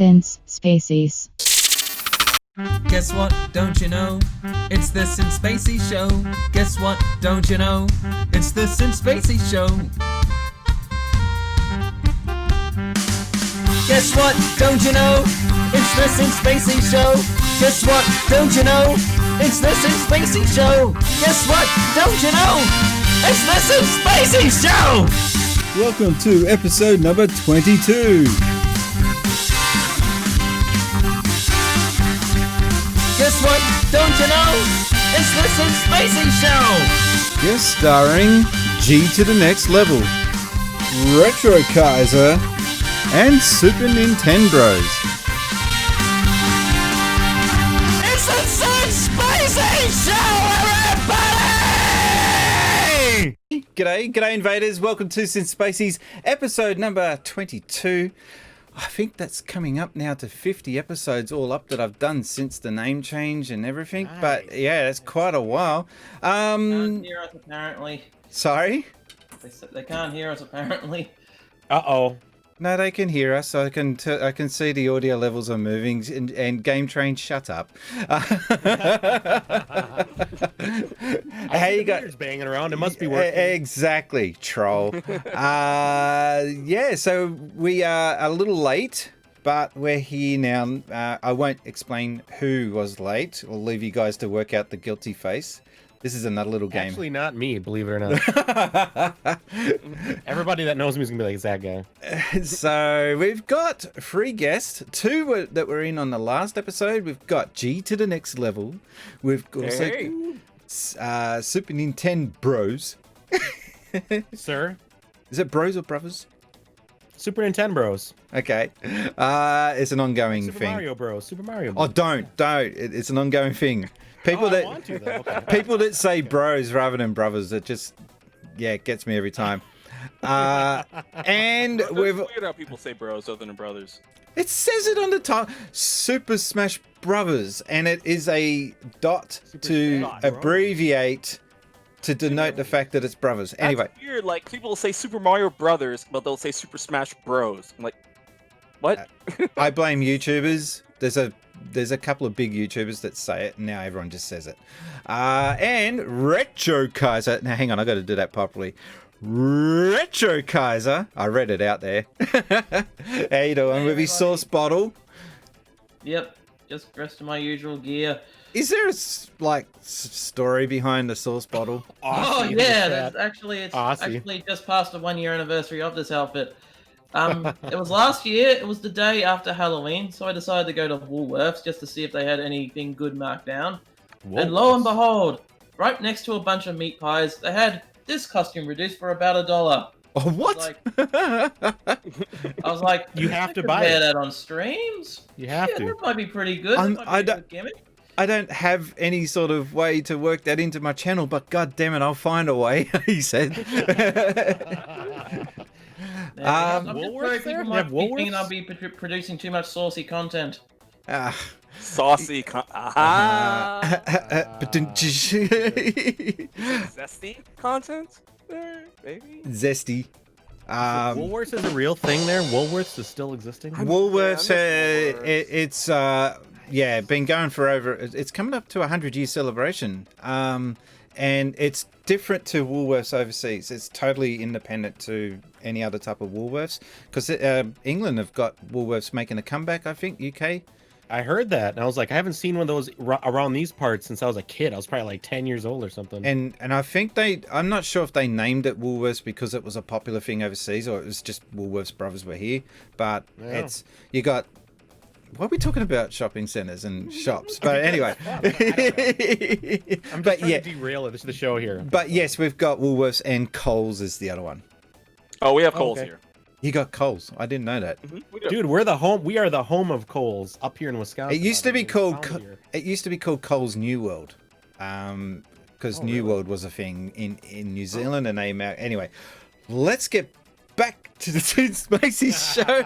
Since Spacies. Guess what? Don't you know? It's the Since Spacies Show. Guess what? Don't you know? It's the Since Spacies Show. Guess what? Don't you know? It's the Since Spacies Show. Guess what? Don't you know? It's the Since Spacies Show. Guess what? Don't you know? It's the Since Spacies Show. Welcome to episode number 22. Guess what? Don't you know? It's the Since Spacies Show. Guest starring G to the Next Level, Retrokaiser, and Super Nintendo. It's the Since Spacies Show, everybody! G'day invaders, welcome to Since Spacies, episode number 22. I think that's coming up now to 50 episodes all up that I've done since the name change and everything. Nice. But yeah, it's quite a while. Can't hear us apparently. Sorry? They can't hear us apparently. Uh-oh. No, they can hear us. I can see the audio levels are moving. And Game Train, shut up. How you got banging around? It must be working. Exactly, troll. Yeah, so we are a little late, but we're here now. I won't explain who was late. We'll leave you guys to work out the guilty face. This is another little game. Actually, not me, believe it or not. Everybody that knows me is going to be like, it's that guy. So, we've got 3 guests. 2 that were in on the last episode. We've got G to the Next Level. We've also Super Nintendo Bros. Sir? Is it Bros or Brothers? Super Nintendo Bros. Okay. It's an ongoing Super thing. Mario Bros. Super Mario Bros. Oh, don't. It's an ongoing thing. People people that say bros rather than brothers, it just, it gets me every time. And we've weird how people say bros other than brothers. It says it on the top, Super Smash Brothers, and it is a dot to abbreviate to denote the fact that it's brothers. Anyway, that's weird. Like people will say Super Mario Brothers, but they'll say Super Smash Bros. I'm like, what? I blame YouTubers. There's a couple of big YouTubers that say it, and now everyone just says it. And Retrokaiser. Now, hang on, I got to do that properly. Retrokaiser. I read it out there. How you doing with his sauce bottle? Yep, just dressed in my usual gear. Is there a story behind the sauce bottle? Oh yeah, that's actually just past the 1-year anniversary of this outfit. It was last year. It was the day after Halloween, so I decided to go to Woolworths just to see if they had anything good marked down. Woolworths. And lo and behold, right next to a bunch of meat pies, they had this costume reduced for about $1. Oh, what? I was like, you have to buy that on streams. You have to. That might be pretty good. I don't have any sort of way to work that into my channel, but god damn it, I'll find a way. He said. I'm just worried people might be thinking I'll be producing too much saucy content. Saucy zesty content? Maybe? Zesty. Woolworths is a real thing there? Woolworths is still existing? Woolworths, it's been going for over, it's coming up to 100-year celebration. And it's different to Woolworths overseas. It's totally independent to any other type of Woolworths. Because England have got Woolworths making a comeback, I think, UK. I heard that. And I was like, I haven't seen one of those around these parts since I was a kid. I was probably like 10 years old or something. And I think I'm not sure if they named it Woolworths because it was a popular thing overseas or it was just Woolworths Brothers were here. But you got... What are we talking about? Shopping centres and shops. But anyway. I'm just trying to derail it. This is the show here. But yes, we've got Woolworths and Coles is the other one. Oh, we have Coles here. You got Coles. I didn't know that. Mm-hmm. Dude, we are the home of Coles up here in Wisconsin. It used to be called Coles New World. Because New World was a thing in New Zealand and they anyway. Let's get back to the Since Spacies Show.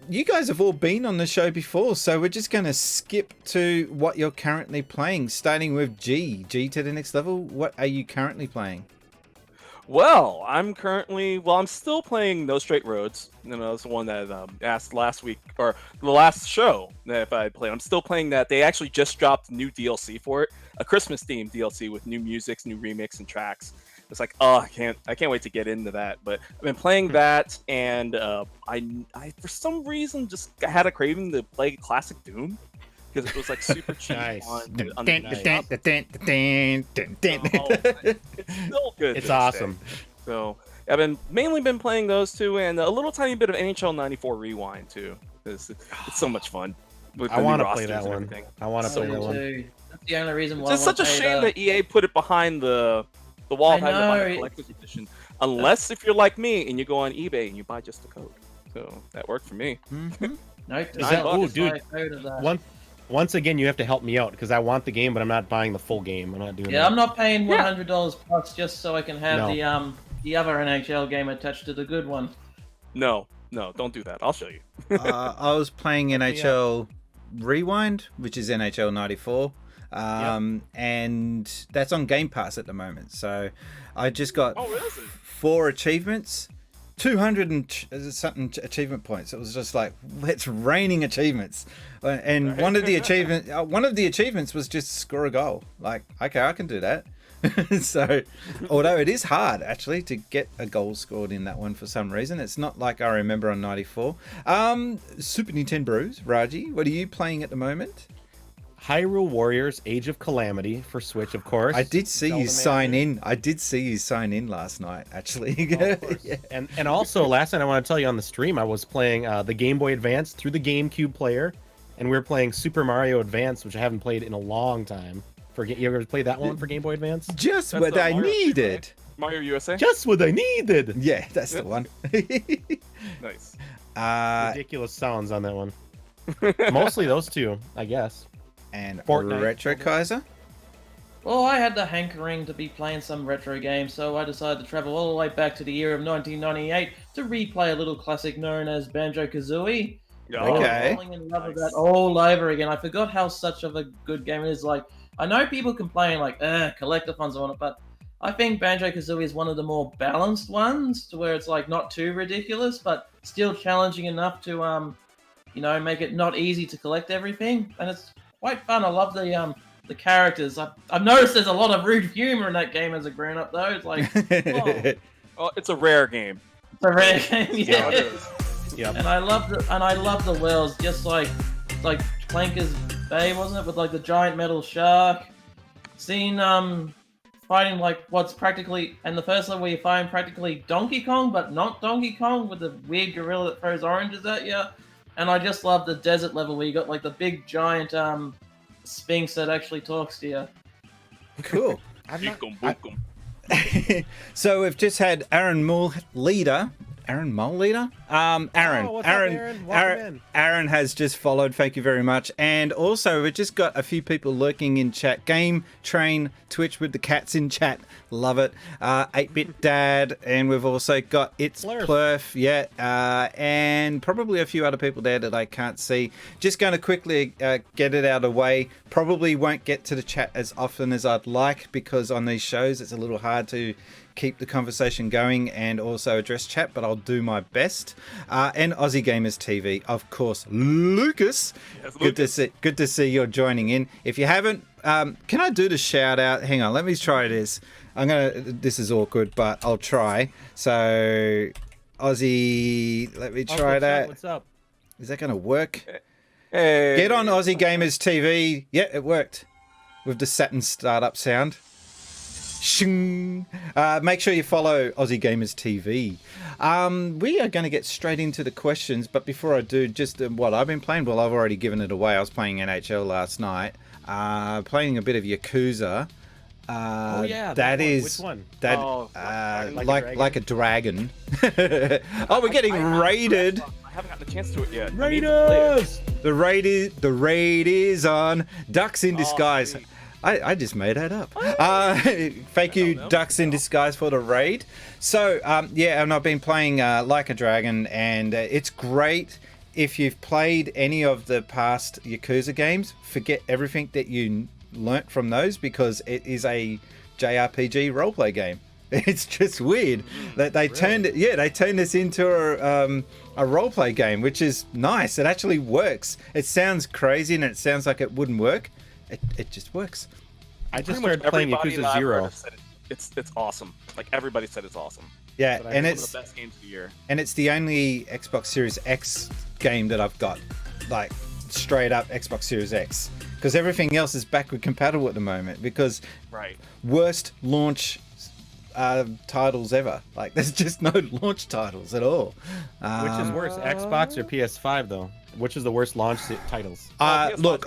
You guys have all been on the show before, so we're just going to skip to what you're currently playing, starting with G to the Next Level. What are you currently playing? Well, I'm still playing No Straight Roads. You know, it's the one that asked last week or the last show that if I played. I'm still playing that. They actually just dropped new DLC for it, a Christmas themed DLC with new musics, new remix and tracks. It's like, oh, I can't wait to get into that. But I've been playing that, and I for some reason just had a craving to play classic Doom. Because it was like super cheap. Nice. It's still good. It's awesome. So I've mainly been playing those two, and a little tiny bit of NHL '94 Rewind too. It's so much fun. I want to play that one. I want to play that one. That's the only reason why. It's such a shame that EA put it behind the wall of having to buy the collector's edition. Unless if you're like me and you go on eBay and you buy just the code. So that worked for me. Mm-hmm. Nope. Oh, dude. Once again, you have to help me out because I want the game, but I'm not buying the full game. I'm not doing that. Yeah, I'm not paying $100 plus just so I can have the other NHL game attached to the good one. No, don't do that. I'll show you. I was playing NHL Rewind, which is NHL 94. And that's on Game Pass at the moment. So I just got 4 achievements. 200 and something achievement points. It was just like, it's raining achievements, and one of the achievements was just score a goal. Like, okay, I can do that. So, although it is hard actually to get a goal scored in that one for some reason, it's not like I remember on 94. Super Nintendo, Raji, what are you playing at the moment? Hyrule Warriors Age of Calamity for Switch, of course. I did see you sign in. I did see you sign in last night, actually. Yeah. And also, last night I want to tell you on the stream, I was playing the Game Boy Advance through the GameCube player, and we were playing Super Mario Advance, which I haven't played in a long time. You ever played that one for Game Boy Advance? Just that's what I needed. Right? Mario USA? Just what I needed! Yeah, that's the one. Nice. Ridiculous sounds on that one. Mostly those two, I guess. And Retrokaiser? Well, I had the hankering to be playing some retro games, so I decided to travel all the way back to the year of 1998 to replay a little classic known as Banjo-Kazooie. Okay. I'm falling in love with that all over again. I forgot how such of a good game it is. Like, I know people complain like, collectathons on it, but I think Banjo-Kazooie is one of the more balanced ones, to where it's like not too ridiculous, but still challenging enough to, make it not easy to collect everything, and it's quite fun. I love the characters. I've noticed there's a lot of rude humor in that game as a grown-up, though. It's like, oh, it's a rare game. It's a rare game, yeah. it is. Yep. And I love the worlds, just like Clanker's Bay, wasn't it, with like the giant metal shark. Seeing fighting like what's practically, and the first level where you find practically Donkey Kong, but not Donkey Kong, with the weird gorilla that throws oranges at you. And I just love the desert level where you got like the big giant sphinx that actually talks to you. Cool. So we've just had Aaron Mole Leader. Aaron, Aaron has just followed. Thank you very much. And also, we've just got a few people lurking in chat. Game Train Twitch with the cats in chat. Love it. 8-Bit Dad. And we've also got It's Plurf. Yeah. And probably a few other people there that I can't see. Just going to quickly get it out of the way. Probably won't get to the chat as often as I'd like, because on these shows it's a little hard to keep the conversation going and also address chat, but I'll do my best. And Aussie Gamers TV, of course, Lucas. Yes, good to see you're joining in. If you haven't, can I do the shout out? Hang on, let me try this. This is awkward, but I'll try. So Aussie, let me try that. What's up? Is that gonna work? Hey. Get on Aussie Gamers TV. Yeah, it worked with the Saturn startup sound. Make sure you follow Aussie Gamers TV. We are going to get straight into the questions, but before I do, just what I've been playing. Well, I've already given it away. I was playing NHL last night, playing a bit of Yakuza. That is which one? That like a dragon. Oh, we're getting raided. I haven't gotten a chance to it yet. Raiders! The raid is on. Ducks in disguise. Sweet. I just made that up. Thank you, Ducks in Disguise, for the raid. So, and I've been playing Like a Dragon, and it's great. If you've played any of the past Yakuza games, forget everything that you learnt from those, because it is a JRPG roleplay game. It's just weird that they turned this into a role-play game, which is nice. It actually works. It sounds crazy and it sounds like it wouldn't work. It just works. I just started playing Yakuza 0. It's awesome. Like, everybody said it's awesome. Yeah, and it's one of the best games of the year. And it's the only Xbox Series X game that I've got, like, straight up Xbox Series X, because everything else is backward compatible at the moment. Because worst launch titles ever. Like, there's just no launch titles at all. Which is worse, Xbox or PS5 though? Which is the worst launch titles? Look,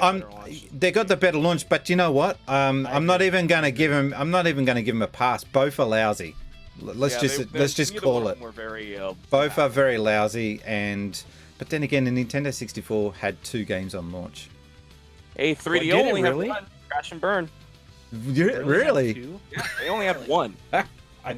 they got the better launch, but you know what? I'm not even going to give them a pass. Both are lousy. Let's just call it. Both are very lousy, but then again, the Nintendo 64 had 2 games on launch. Hey, 3DO only had 1. Crash and Burn. Really? Yeah, they only had 1.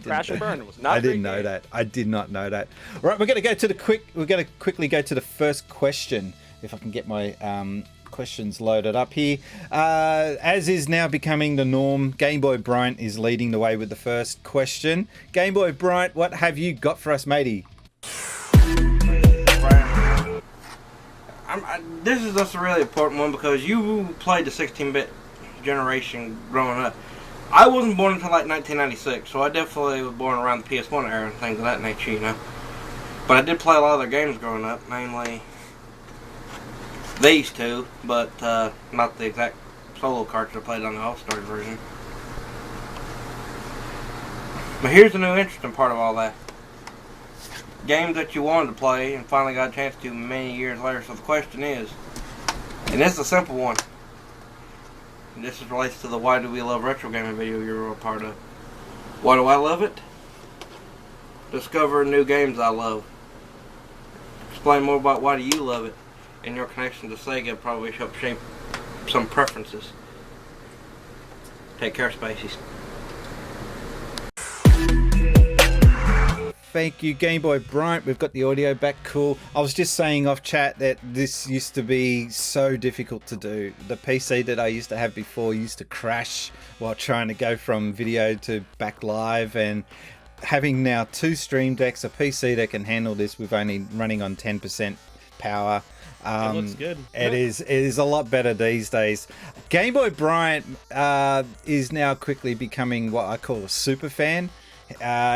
Crash and Burn was not. I didn't know that. I did not know that. Right, we're going to quickly go to the first question. If I can get my questions loaded up here. As is now becoming the norm, Game Boy Bryant is leading the way with the first question. Game Boy Bryant, what have you got for us, matey? This is just a really important one because you played the 16-bit generation growing up. I wasn't born until like 1996, so I definitely was born around the PS1 era and things of that nature, you know. But I did play a lot of their games growing up, mainly these two, but not the exact solo cartridge I played on the All-Stars version. But here's the new interesting part of all that. Games that you wanted to play and finally got a chance to many years later. So the question is, and this is a simple one, and this relates to the Why Do We Love Retro Gaming video you're a part of. Why do I love it? Discover new games I love. Explain more about why do you love it, and your connection to Sega probably help shape some preferences. Take care, Spacies. Thank you, Game Boy Bryant. We've got the audio back. Cool. I was just saying off chat that this used to be so difficult to do. The PC that I used to have before used to crash while trying to go from video to back live, and having now 2 Stream Decks, a PC that can handle this with only running on 10% power. It looks good. It is a lot better these days. Game Boy Bryant is now quickly becoming what I call a super fan.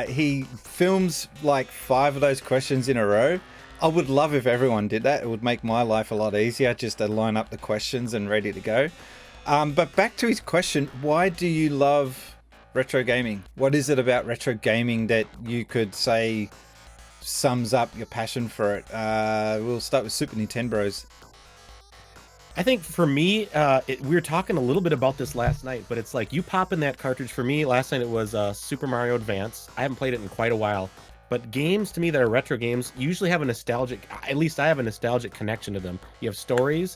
He films like 5 of those questions in a row. I would love if everyone did that. It would make my life a lot easier just to line up the questions and ready to go. But back to his question, why do you love retro gaming? What is it about retro gaming that you could say sums up your passion for it? We'll start with Super Nintendo. I think for me, we were talking a little bit about this last night, but it's like you pop in that cartridge. For me, last night it was Super Mario Advance. I haven't played it in quite a while, but games to me that are retro games usually have a nostalgic, at least I have a nostalgic connection to them. You have stories,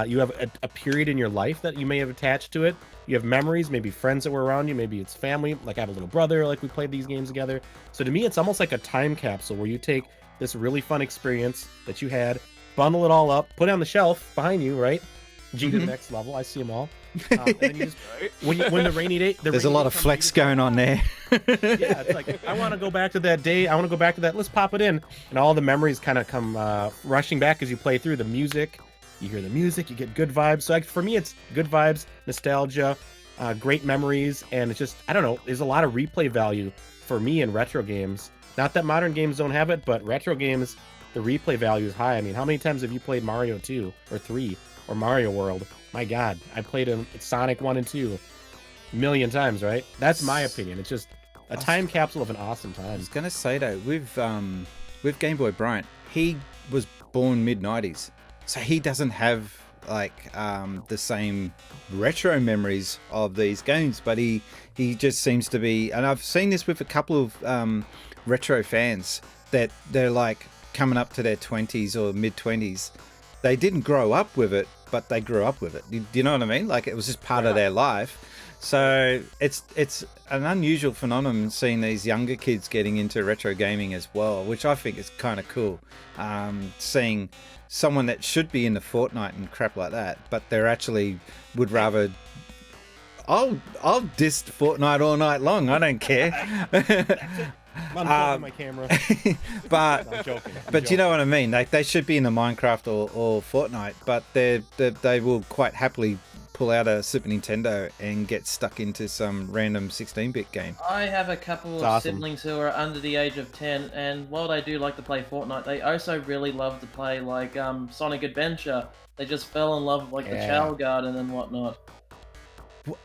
you have a period in your life that you may have attached to it. You have memories, maybe friends that were around you, maybe it's family, like I have a little brother, like we played these games together. So to me, it's almost like a time capsule where you take this really fun experience that you had, bundle it all up, put it on the shelf behind you, right? G to the next level. I see them all. And then you just, when the rainy day, there's a lot of flex going on there. Yeah, it's like I want to go back to that day. I want to go back to that. Let's pop it in, and all the memories kind of come rushing back as you play through the music. You hear the music, you get good vibes. So for me, it's good vibes, nostalgia, great memories, and it's just, I don't know. There's a lot of replay value for me in retro games. Not that modern games don't have it, but retro games, the replay value is high. I mean, how many times have you played Mario 2 or 3 or Mario World? My God, I played Sonic 1 and 2 a million times, right? That's my opinion. It's just a time capsule of an awesome time. I was going to say, though, with Game Boy Bryant, he was born mid-90s. So he doesn't have, like, the same retro memories of these games, but he just seems to be... And I've seen this with a couple of retro fans that they're, like, coming up to their 20s or mid-20s. They didn't grow up with it, but they grew up with it. Do you know what I mean? Like, it was just part of their life. So it's an unusual phenomenon seeing these younger kids getting into retro gaming as well, which I think is kind of cool. Seeing someone that should be into Fortnite and crap like that, but they're actually would rather... I'll diss Fortnite all night long. I don't care. I'm my camera. But I'm joking. But you know what I mean. They should be in the Minecraft or Fortnite, but they will quite happily pull out a Super Nintendo and get stuck into some random 16-bit game. I have a couple of siblings who are under the age of 10, and while they do like to play Fortnite, they also really love to play like Sonic Adventure. They just fell in love with the Chow Garden and whatnot.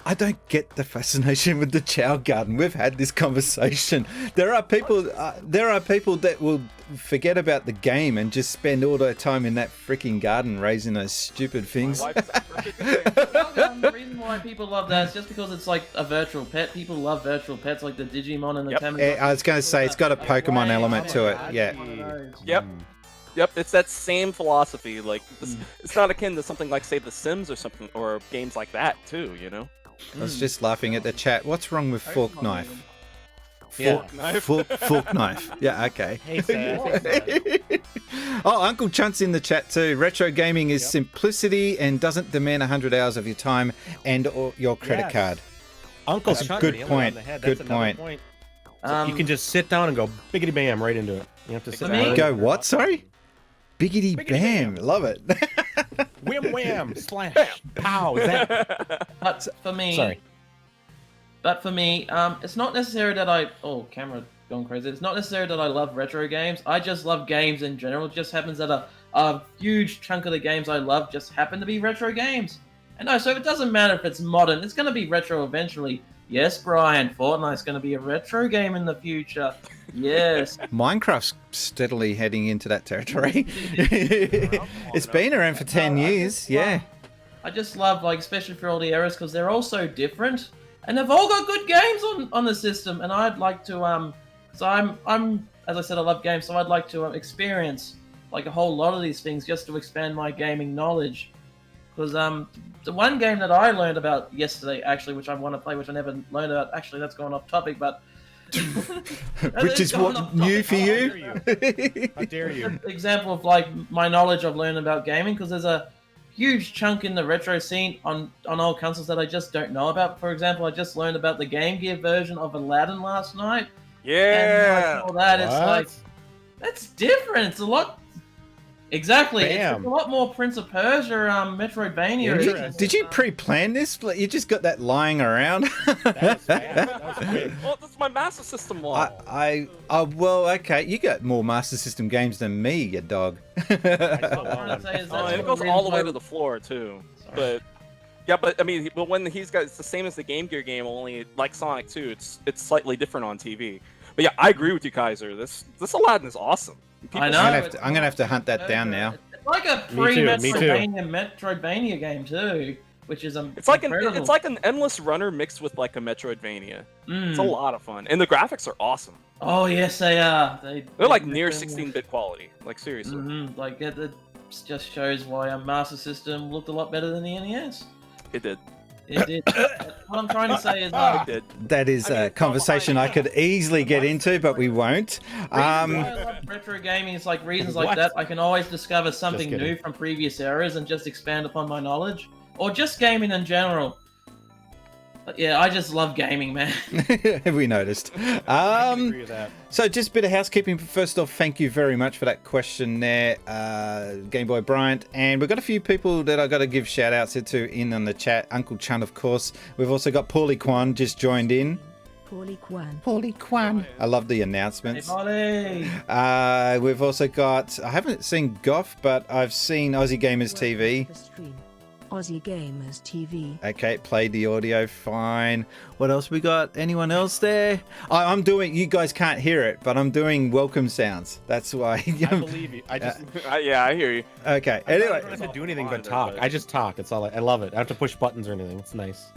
I don't get the fascination with the Chow Garden. We've had this conversation. There are people that will forget about the game and just spend all their time in that freaking garden raising those stupid things. The reason why people love that is just because it's like a virtual pet. People love virtual pets like the Digimon and the Tamagotchi. I was going to say it's got a Pokemon element to it. Yeah. Yep, it's that same philosophy. Like, it's not akin to something like, say, The Sims or something, or games like that too. You know. I was just laughing at the chat. What's wrong with fork knife? Fork knife. Yeah, okay. Oh, Uncle Chunt's in the chat too. Retro gaming is simplicity and doesn't demand 100 hours of your time and or your credit card. Uncle Chunt, Chunt, good point. Good point. So you can just sit down and go biggity bam right into it. You have to sit down. Go what? Sorry. Biggity bam. Love it. Whim wham slash pow. But for me, it's not necessary that camera gone crazy. It's not necessary that I love retro games. I just love games in general. It just happens that a huge chunk of the games I love just happen to be retro games. And so it doesn't matter if it's modern. It's going to be retro eventually. Yes, Brian, Fortnite's going to be a retro game in the future. Yes. Minecraft's steadily heading into that territory. It's been around for 10 years, yeah. I just love, especially for all the eras, because they're all so different. And they've all got good games on the system. And I'd like to, so I'm as I said, I love games, so I'd like to experience, a whole lot of these things just to expand my gaming knowledge. Because the one game that I learned about yesterday, actually, which I want to play, which I never learned about, actually, that's gone off topic, but... Which is what new for you? How dare you? Example of, my knowledge I've learned about gaming, because there's a huge chunk in the retro scene on old consoles that I just don't know about. For example, I just learned about the Game Gear version of Aladdin last night. Yeah! And I saw that, it's that's different. It's a lot... Exactly. It's a lot more Prince of Persia, Metroidvania. Did you pre-plan this? You just got that lying around? That was quick. Well, that's my Master System one. Well, okay. You got more Master System games than me, you dog. And it goes all the way to the floor, too. Sorry. But when it's the same as the Game Gear game, only like Sonic 2, it's slightly different on TV. But yeah, I agree with you, Kaiser. This Aladdin is awesome. I know. I'm gonna have to hunt that down now. It's like a Metroidvania game too, which is it's like an endless runner mixed with a Metroidvania. It's a lot of fun, and the graphics are awesome. Oh yes, they are. They're near 16-bit quality. Seriously. It just shows why a Master System looked a lot better than the NES. It did. It did. What I'm trying to say is that is a conversation I could easily get into, but we won't. I love retro gaming. It's reasons like that. I can always discover something new from previous eras and just expand upon my knowledge, or just gaming in general. But yeah, I just love gaming, man. Have we noticed? I can agree with that. So just a bit of housekeeping. First off, thank you very much for that question there, Game Boy Bryant. And we've got a few people that I've got to give shout outs to in on the chat. Uncle Chun, of course. We've also got Paulie Kwan just joined in. Paulie Kwan. I love the announcements. Hey, we've also got, I haven't seen Goff, but I've seen Aussie Gamers TV. Aussie Gamers TV. Okay, played the audio, fine. What else we got? Anyone else there? I'm doing, you guys can't hear it, but I'm doing welcome sounds. That's why. I believe you. Yeah, I hear you. Okay, anyway. I don't have to do anything but talk. I just talk. It's all I love it. I don't have to push buttons or anything. It's nice.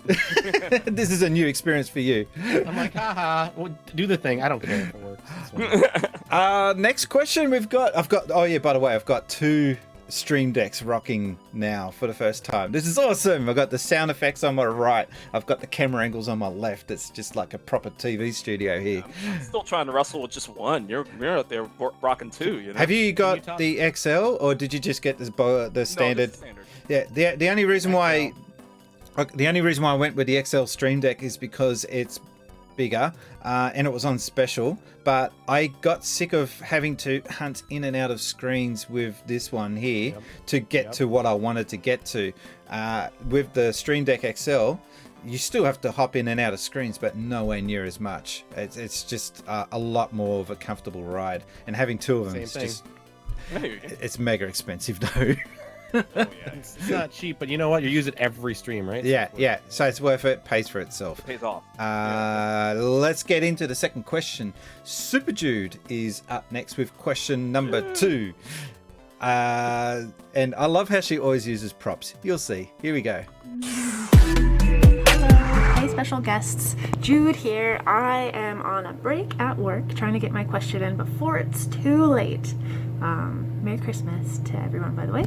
This is a new experience for you. I'm like, haha, well, do the thing. I don't care if it works. Next question I've got, oh yeah, by the way, I've got 2 Stream Decks rocking now for the first time. This is awesome. I've got the sound effects on my right. I've got the camera angles on my left. It's just like a proper TV studio here. I'm still trying to wrestle with just one. You're out there rocking 2. You know? Have you got the XL or did you just get the standard? No, Yeah. The only reason why The only reason why I went with the XL Stream Deck is because it's bigger and it was on special, but I got sick of having to hunt in and out of screens with this one here to get to what I wanted to get to. With the Stream Deck XL, you still have to hop in and out of screens, but nowhere near as much. It's just a lot more of a comfortable ride, and having two of them it's mega expensive though. Oh, yeah. It's not cheap, but you know what? You use it every stream, right? Yeah. So it's worth it. Pays for itself. It pays off. Let's get into the second question. Super Jude is up next with question number 2. And I love how she always uses props. You'll see. Here we go. Hey, special guests. Jude here. I am on a break at work trying to get my question in before it's too late. Merry Christmas to everyone, by the way.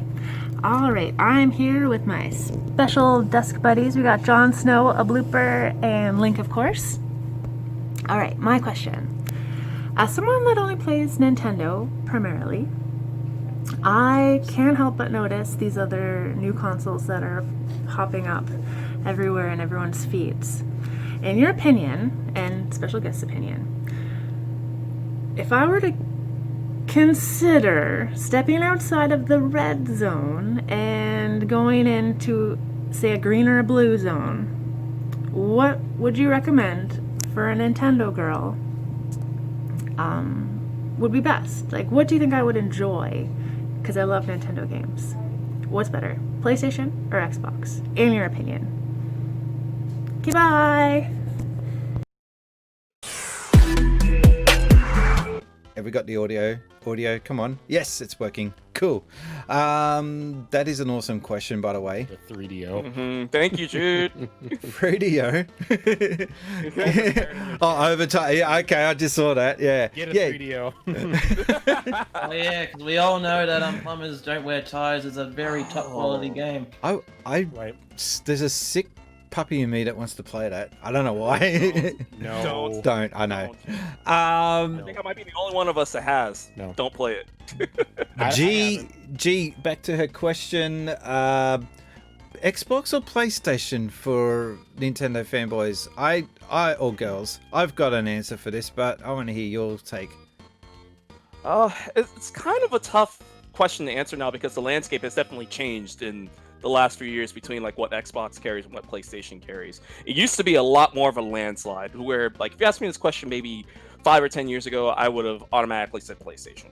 Alright, I'm here with my special desk buddies. We got Jon Snow, a blooper, and Link, of course. Alright, my question. As someone that only plays Nintendo, primarily, I can't help but notice these other new consoles that are popping up everywhere in everyone's feeds. In your opinion, and special guest opinion, if I were to consider stepping outside of the red zone and going into, say, a green or a blue zone, what would you recommend for a Nintendo girl would be best? Like, what do you think I would enjoy? Because I love Nintendo games. What's better, PlayStation or Xbox, in your opinion? Okay, bye! Have we got the audio? Come on. Yes, it's working. Cool. That is an awesome question, by the way. The 3DO. Mm-hmm. Thank you, Jude. 3DO. Oh, overtime. Yeah, okay, I just saw that. Yeah. Get a 3DO. Oh yeah, because we all know that plumbers don't wear ties is a very top quality game. There's a sick puppy in me that wants to play that. I don't know why. No. Don't. I know. I think I might be the only one of us that has. No. Don't play it. G, back to her question. Xbox or PlayStation for Nintendo fanboys? Or girls. I've got an answer for this, but I want to hear your take. It's kind of a tough question to answer now because the landscape has definitely changed in the last few years between like what Xbox carries and what PlayStation carries. It used to be a lot more of a landslide where, like, if you asked me this question maybe 5 or 10 years ago, I would have automatically said PlayStation.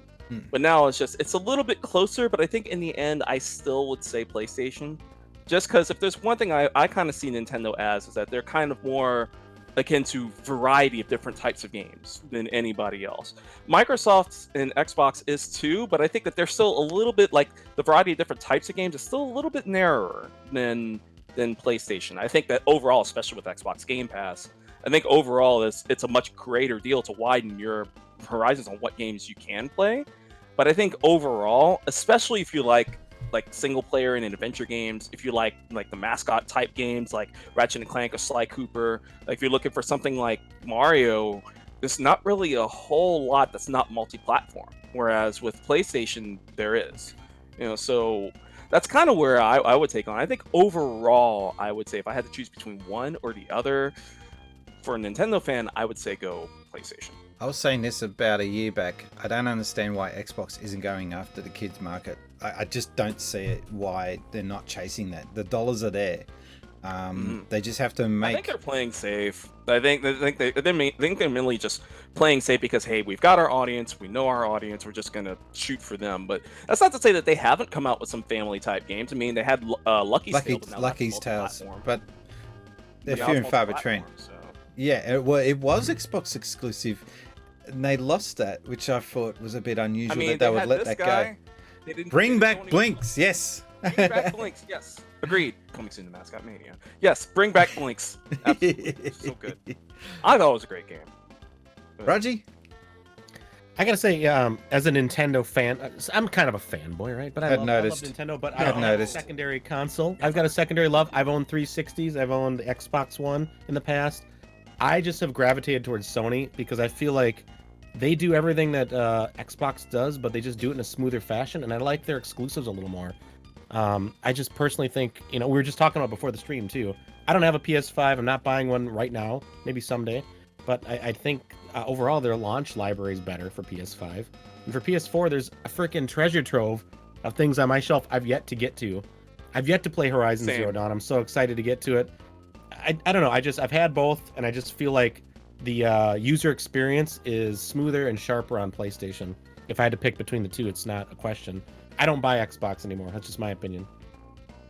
But now it's a little bit closer, but I think in the end I still would say PlayStation. Just because if there's one thing I kind of see Nintendo as is that they're kind of more akin to variety of different types of games than anybody else. Microsoft and Xbox is too, but I think that they're still a little bit like the variety of different types of games is still a little bit narrower than PlayStation. I think that overall, especially with Xbox Game Pass, I think overall it's a much greater deal to widen your horizons on what games you can play. But I think overall, especially if you like single player and adventure games, if you like the mascot type games like Ratchet and Clank or Sly Cooper, like if you're looking for something like Mario, there's not really a whole lot that's not multi-platform. Whereas with PlayStation, there is. So that's kind of where I would take on. I think overall, I would say if I had to choose between one or the other, for a Nintendo fan, I would say go PlayStation. I was saying this about a year back. I don't understand why Xbox isn't going after the kids market. I just don't see it, why they're not chasing that. The dollars are there. They just have to make... I think they're playing safe. I think they're mainly just playing safe because, hey, we've got our audience, we know our audience, we're just going to shoot for them. But that's not to say that they haven't come out with some family-type games. I mean, they had Lucky's Tales, but they're few and far between. So. Yeah, it was Xbox exclusive, and they lost that, which I thought was a bit unusual that they would let that go. Bring back Blinks, yes. Bring back Blinks, yes. Agreed. Coming soon to Mascot Mania. Yes, bring back Blinks. Absolutely. So good. I thought it was a great game. Raji? I gotta say, as a Nintendo fan, I'm kind of a fanboy, right? But I love Nintendo, but I don't have a secondary console. I've got a secondary love. I've owned 360s. I've owned the Xbox One in the past. I just have gravitated towards Sony because I feel like they do everything that Xbox does, but they just do it in a smoother fashion, and I like their exclusives a little more. I just personally think, we were just talking about before the stream too. I don't have a PS5. I'm not buying one right now. Maybe someday. But I think overall their launch library is better for PS5. And for PS4, there's a freaking treasure trove of things on my shelf I've yet to get to. I've yet to play Horizon Zero Dawn. I'm so excited to get to it. I don't know. I've had both, and I just feel like the user experience is smoother and sharper on PlayStation. If I had to pick between the two, it's not a question. I don't buy Xbox anymore. That's just my opinion.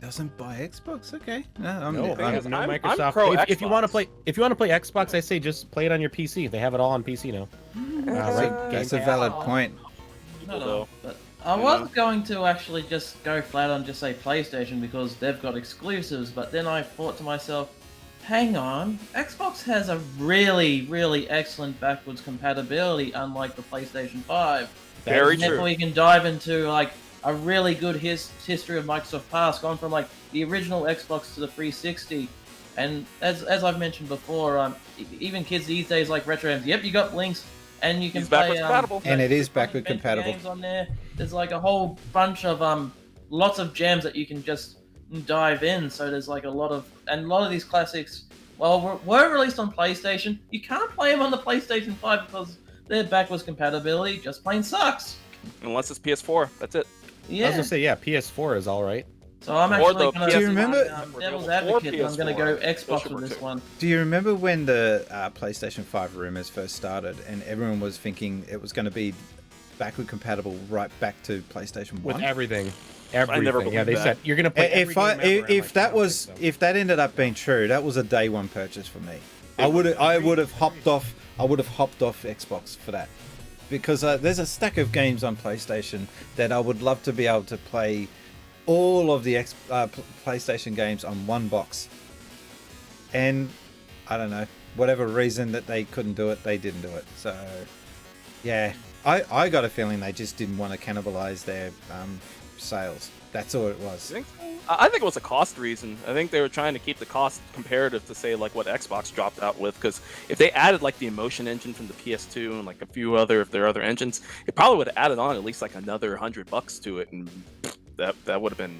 Doesn't buy Xbox? Okay. No, I'm Microsoft. If you want to play Xbox, I say just play it on your PC. They have it all on PC now. That's a valid point. No, but I was going to actually just go flat on just say PlayStation because they've got exclusives, but then I thought to myself, hang on, Xbox has a really, really excellent backwards compatibility, unlike the PlayStation 5. Very true. Therefore, you can dive into like a really good history of Microsoft past, gone from like the original Xbox to the 360. And as I've mentioned before, even kids these days like retro games. Yep, you got links, and you can play. And it is backward compatible. Games on there. There's like a whole bunch of lots of gems that you can just dive in. So there's like a lot of these classics. Well, were released on PlayStation. You can't play them on the PlayStation 5 because their backwards compatibility just plain sucks. Unless it's PS4, that's it. Yeah. I was gonna say, PS4 is all right. So I'm actually going to. Do you remember? Devil's advocate. I'm going to go Xbox with this one. Do you remember when the PlayStation 5 rumors first started, and everyone was thinking it was going to be backward compatible right back to PlayStation 1 with everything? I never believed they said you're going to play. If that ended up being true, that was a day one purchase for me. I would have hopped off Xbox for that, because there's a stack of games on PlayStation that I would love to be able to play all of the PlayStation games on one box. And I don't know, whatever reason that they couldn't do it, they didn't do it. So yeah, I got a feeling they just didn't want to cannibalize their sales. That's all it was. I think it was a cost reason. I think they were trying to keep the cost comparative to say like what Xbox dropped out with, because if they added like the Emotion engine from the PS2 and like a few other engines, it probably would have added on at least like another $100 to it, and that would have been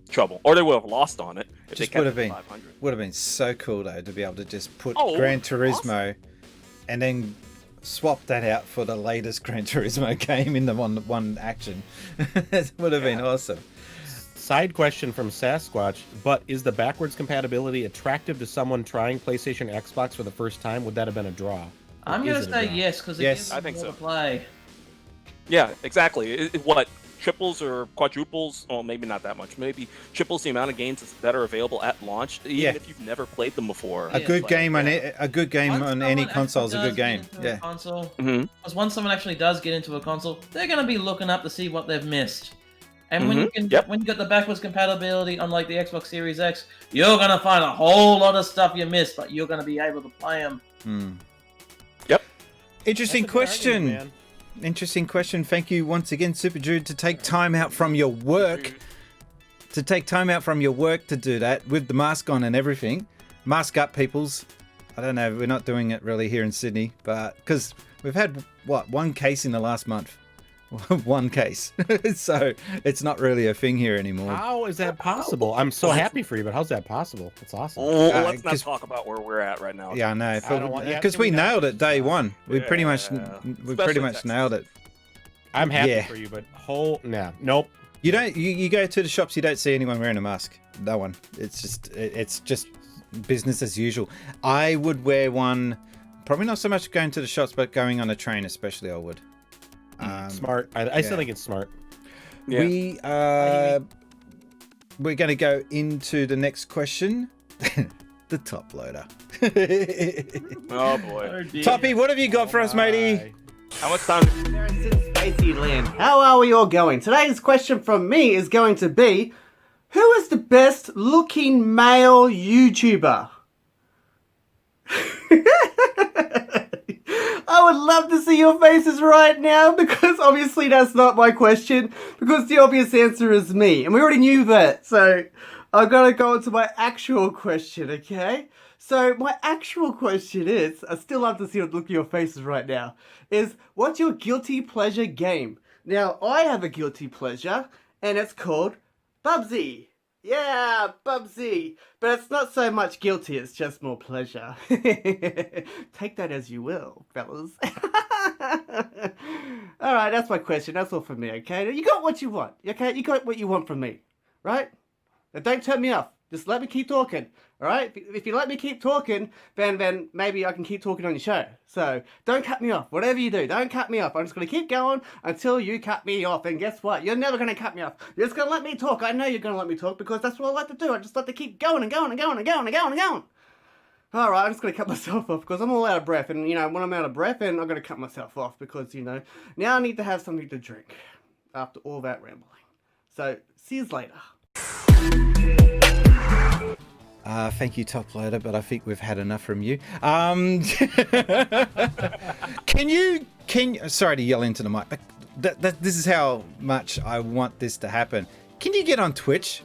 trouble, or they would have lost on it if they kept it at 500. Would have been so cool though to be able to just put Gran Turismo and then swap that out for the latest Gran Turismo game in the one action. It would have been awesome. Side question from Sasquatch, but is the backwards compatibility attractive to someone trying PlayStation or Xbox for the first time? Would that have been a draw? I'm going to say yes, because it gives I think more so. to play. Yeah, exactly. What, triples or quadruples? Oh, maybe not that much. Maybe triples the amount of games that are available at launch, even if you've never played them before. A good game on any console is a good game. Yeah. Because once someone actually does get into a console, they're going to be looking up to see what they've missed. And when you got the backwards compatibility on like the Xbox Series X, you're going to find a whole lot of stuff you missed, but you're going to be able to play them. Yep. Interesting question. Interesting question. Thank you once again, Super Jude, to take time out from your work. To do that with the mask on and everything. Mask up, peoples. I don't know. We're not doing it really here in Sydney, but because we've had one case in the last month. One case. So it's not really a thing here anymore. How is that possible? I'm so happy for you, but how's that possible? That's awesome. Let's not talk about where we're at right now. Yeah, I know. Because we nailed it day one. We pretty much nailed it. I'm happy for you, but nope. You don't. You go to the shops, you don't see anyone wearing a mask. No one. It's just business as usual. I would wear one. Probably not so much going to the shops, but going on a train, especially, I would. Smart. I still think it's smart. Yeah. We're going to go into the next question. The top loader. Oh boy. Toppy, what have you got for us, matey? How much time? Since Spacies Land. How are we all going? Today's question from me is going to be, who is the best looking male YouTuber? I would love to see your faces right now, because obviously that's not my question, because the obvious answer is me, and we already knew that, so I've got to go into my actual question, okay? So my actual question is, I still love to see the look of your faces right now, is what's your guilty pleasure game? Now, I have a guilty pleasure, and it's called Bubsy. Yeah, Bubsy. But it's not so much guilty, it's just more pleasure. Take that as you will, fellas. Alright, that's my question. That's all from me, okay? You got what you want, okay? You got what you want from me, right? Now don't turn me off. Just let me keep talking, alright? If you let me keep talking, then maybe I can keep talking on your show. So, don't cut me off. Whatever you do, don't cut me off. I'm just going to keep going until you cut me off. And guess what? You're never going to cut me off. You're just going to let me talk. I know you're going to let me talk because that's what I like to do. I just like to keep going and going and going and going and going and going. Alright, I'm just going to cut myself off because I'm all out of breath. And, when I'm out of breath, then I'm going to cut myself off because, now I need to have something to drink after all that rambling. So, see you later. Thank you, Top Loader, but I think we've had enough from you. Can you, sorry to yell into the mic, but this is how much I want this to happen. Can you get on Twitch?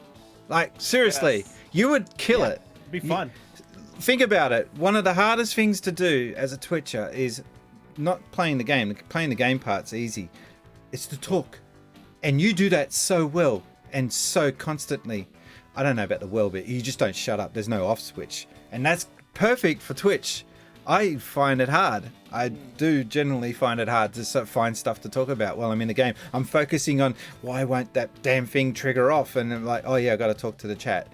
Like, seriously, yes. You would kill it. It'd be fun. Think about it. One of the hardest things to do as a Twitcher is not playing the game. Playing the game part's easy. It's to talk. And you do that so well and so constantly. I don't know about the well bit. You just don't shut up. There's no off switch. And that's perfect for Twitch. I find it hard. I do generally find it hard to find stuff to talk about while I'm in the game. I'm focusing on why won't that damn thing trigger off? And I'm like, oh yeah, I got to talk to the chat.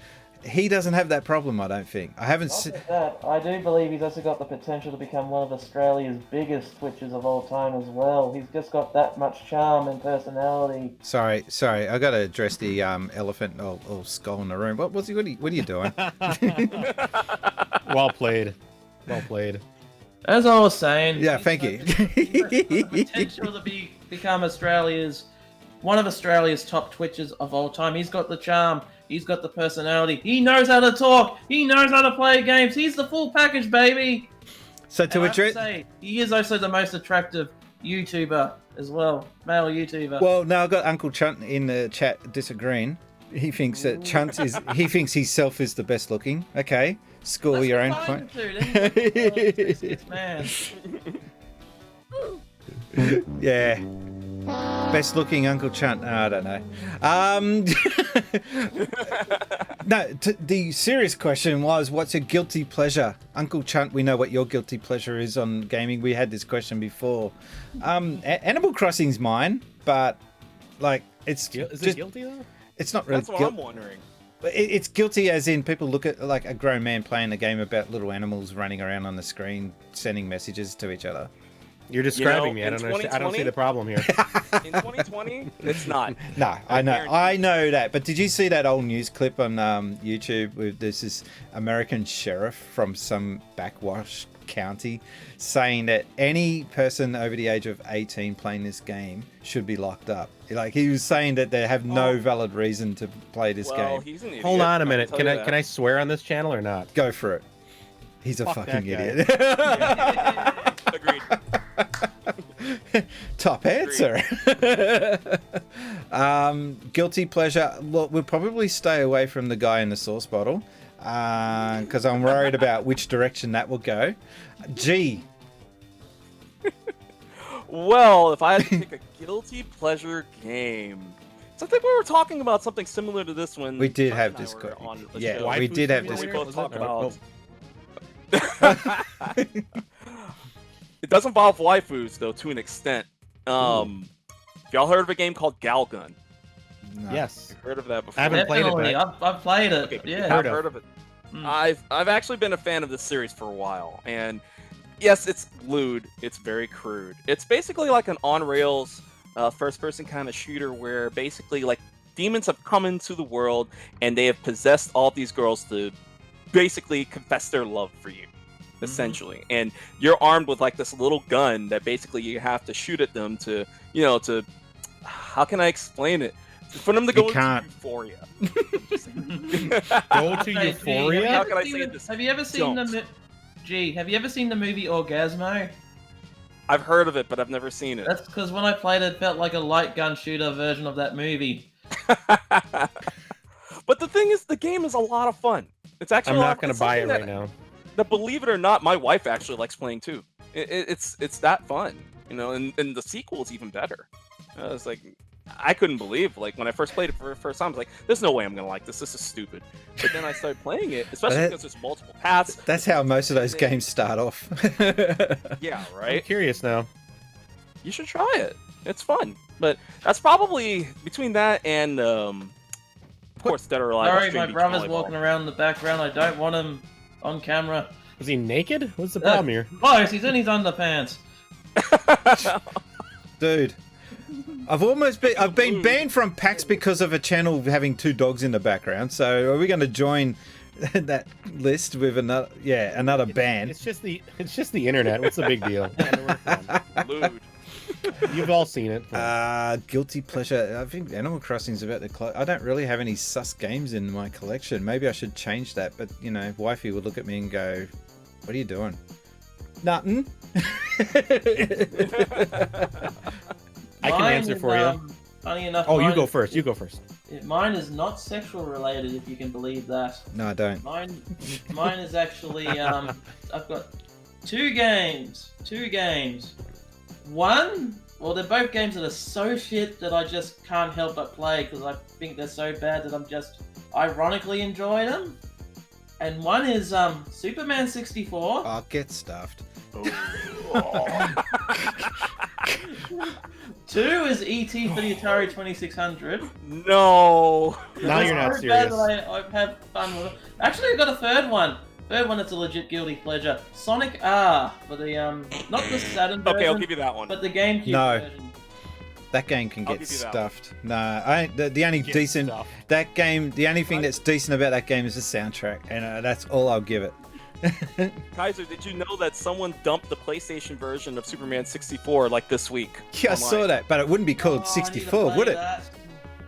He doesn't have that problem, I don't think. I haven't seen that. I do believe he's also got the potential to become one of Australia's biggest Twitchers of all time as well. He's just got that much charm and personality. Sorry. I got to address the elephant or skull in the room. What are you doing? Well played. As I was saying, yeah, thank you. The potential to become one of Australia's top Twitchers of all time. He's got the charm. He's got the personality. He knows how to talk. He knows how to play games. He's the full package, baby. So to address, he is also the most attractive YouTuber as well, male YouTuber. Well, now I've got Uncle Chunt in the chat disagreeing. He thinks that Chunt is. He thinks himself is the best looking. Okay, score your own point. Man. Yeah. Best looking Uncle Chunt. I don't know. No, the serious question was, what's a guilty pleasure? Uncle Chunt, we know what your guilty pleasure is on gaming. We had this question before. Animal Crossing's mine, but like it's is it guilty though? It's not really. That's what I'm wondering. It's guilty as in people look at like a grown man playing a game about little animals running around on the screen, sending messages to each other. You're describing me. I don't see the problem here. In 2020, it's not. No, I know that. But did you see that old news clip on YouTube with this American sheriff from some backwash county saying that any person over the age of 18 playing this game should be locked up? Like, he was saying that they have no valid reason to play this game. He's an idiot. Hold on a minute. Can I swear on this channel or not? Go for it. He's a fucking idiot. Agreed. Top answer. Guilty pleasure. Look, we'll probably stay away from the guy in the sauce bottle because I'm worried about which direction that will go. G. Well, if I had to pick a guilty pleasure game, so I think we were talking about something similar to this one. We did have this question. Yeah, we did have this. We both talked about. It does involve waifus, though, to an extent. Y'all heard of a game called Galgun? No. Yes. You've heard of that before? I haven't played it, but I've played it. Okay, yeah, I've heard of it. I've actually been a fan of this series for a while, and yes, it's lewd. It's very crude. It's basically like an on-rails first-person kind of shooter where basically like demons have come into the world and they have possessed all these girls to basically confess their love for you. Essentially, and you're armed with like this little gun that basically you have to shoot at them to how can I explain it? For them to go into euphoria. Go to euphoria? How can I say this? Have you ever seen have you ever seen the movie Orgasmo? I've heard of it, but I've never seen it. That's because when I played it, felt like a light gun shooter version of that movie. But the thing is, the game is a lot of fun. It's actually I'm not going to buy it right now. That, believe it or not, my wife actually likes playing too. It's that fun, and the sequel is even better. It's like I couldn't believe, like, when I first played it for the first time, I was like, there's no way I'm gonna like this. This is stupid. But then I started playing it, especially because there's multiple paths. That's how most of those games start off. Yeah, right? I'm curious now. You should try it. It's fun. But that's probably between that and, of course, Dead or Alive. Sorry, Extreme my Beach brother's Volleyball. walking around in the background. I don't want him on camera. Is he naked? What's the problem here? Close, he's in his underpants. Dude, I've been banned from PAX because of a channel having 2 dogs in the background. So are we going to join that list with another ban? It's just the internet. What's the big deal? Lewd. You've all seen it. Guilty pleasure. I think Animal Crossing's about to close. I don't really have any sus games in my collection. Maybe I should change that. But you know, wifey would look at me and go, "What are you doing?" Nothing. I can answer for you. Funny enough. Oh, you go first. You go first. Mine is not sexual related, if you can believe that. No, I don't. Mine is actually I've got 2 games. One, well, they're both games that are so shit that I just can't help but play because I think they're so bad that I'm just ironically enjoying them. And one is Superman 64. Oh, get stuffed. 2 is E.T. for the Atari 2600. No. Now you're not serious. I've had fun with it. Actually, I got a third one. Third one that's a legit guilty pleasure. Sonic R for the not the Saturn version. Okay, I'll give you that one. But the GameCube version. That game can get give you that stuffed. No, the only decent stuffed. that game. The only thing that's decent about that game is the soundtrack, and that's all I'll give it. Kaiser, did you know that someone dumped the PlayStation version of Superman 64 like this week? Yeah, I online? saw that, but it wouldn't be called 64, would it?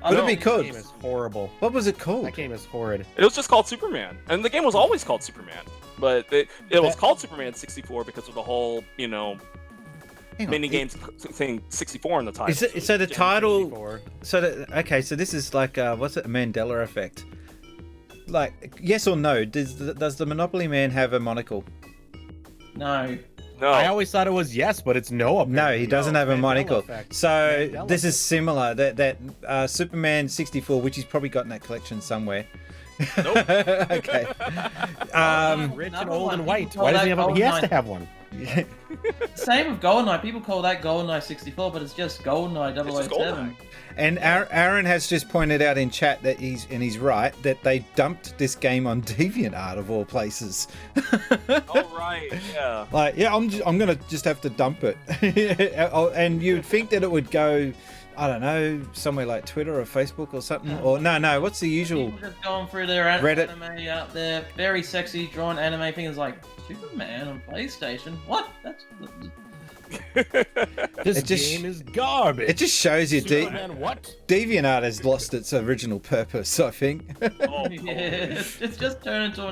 Would it be called? That game is horrible. What was it called? That game is horrid. It was just called Superman, and the game was always called Superman. But it was called Superman 64 because of the whole, mini games thing 64 in the title. Is it, so the title? 64. So this is like what's it? A Mandela effect. Like, yes or no? Does the Monopoly Man have a monocle? No. No. I always thought it was yes, but it's no. No, he doesn't have a Mandela monocle. effect. So Mandela this is similar. That Superman 64, which he's probably got in that collection somewhere. Nope. Okay. Rich and old and white. Why does he have? He has to have one. Same with GoldenEye. People call that GoldenEye 64, but it's just GoldenEye 007. It's just GoldenEye. And Aaron has just pointed out in chat that he's right, that they dumped this game on DeviantArt of all places. Oh right, yeah. Like, yeah, I'm gonna just have to dump it. And you'd think that it would go, I don't know, somewhere like Twitter or Facebook or something. Or no, what's the usual? People just going through their Reddit. anime out there, very sexy drawn anime thing is like Superman on PlayStation. What? That's This game is garbage. It just shows you Superman, what? DeviantArt has lost its original purpose, I think. it's just turned into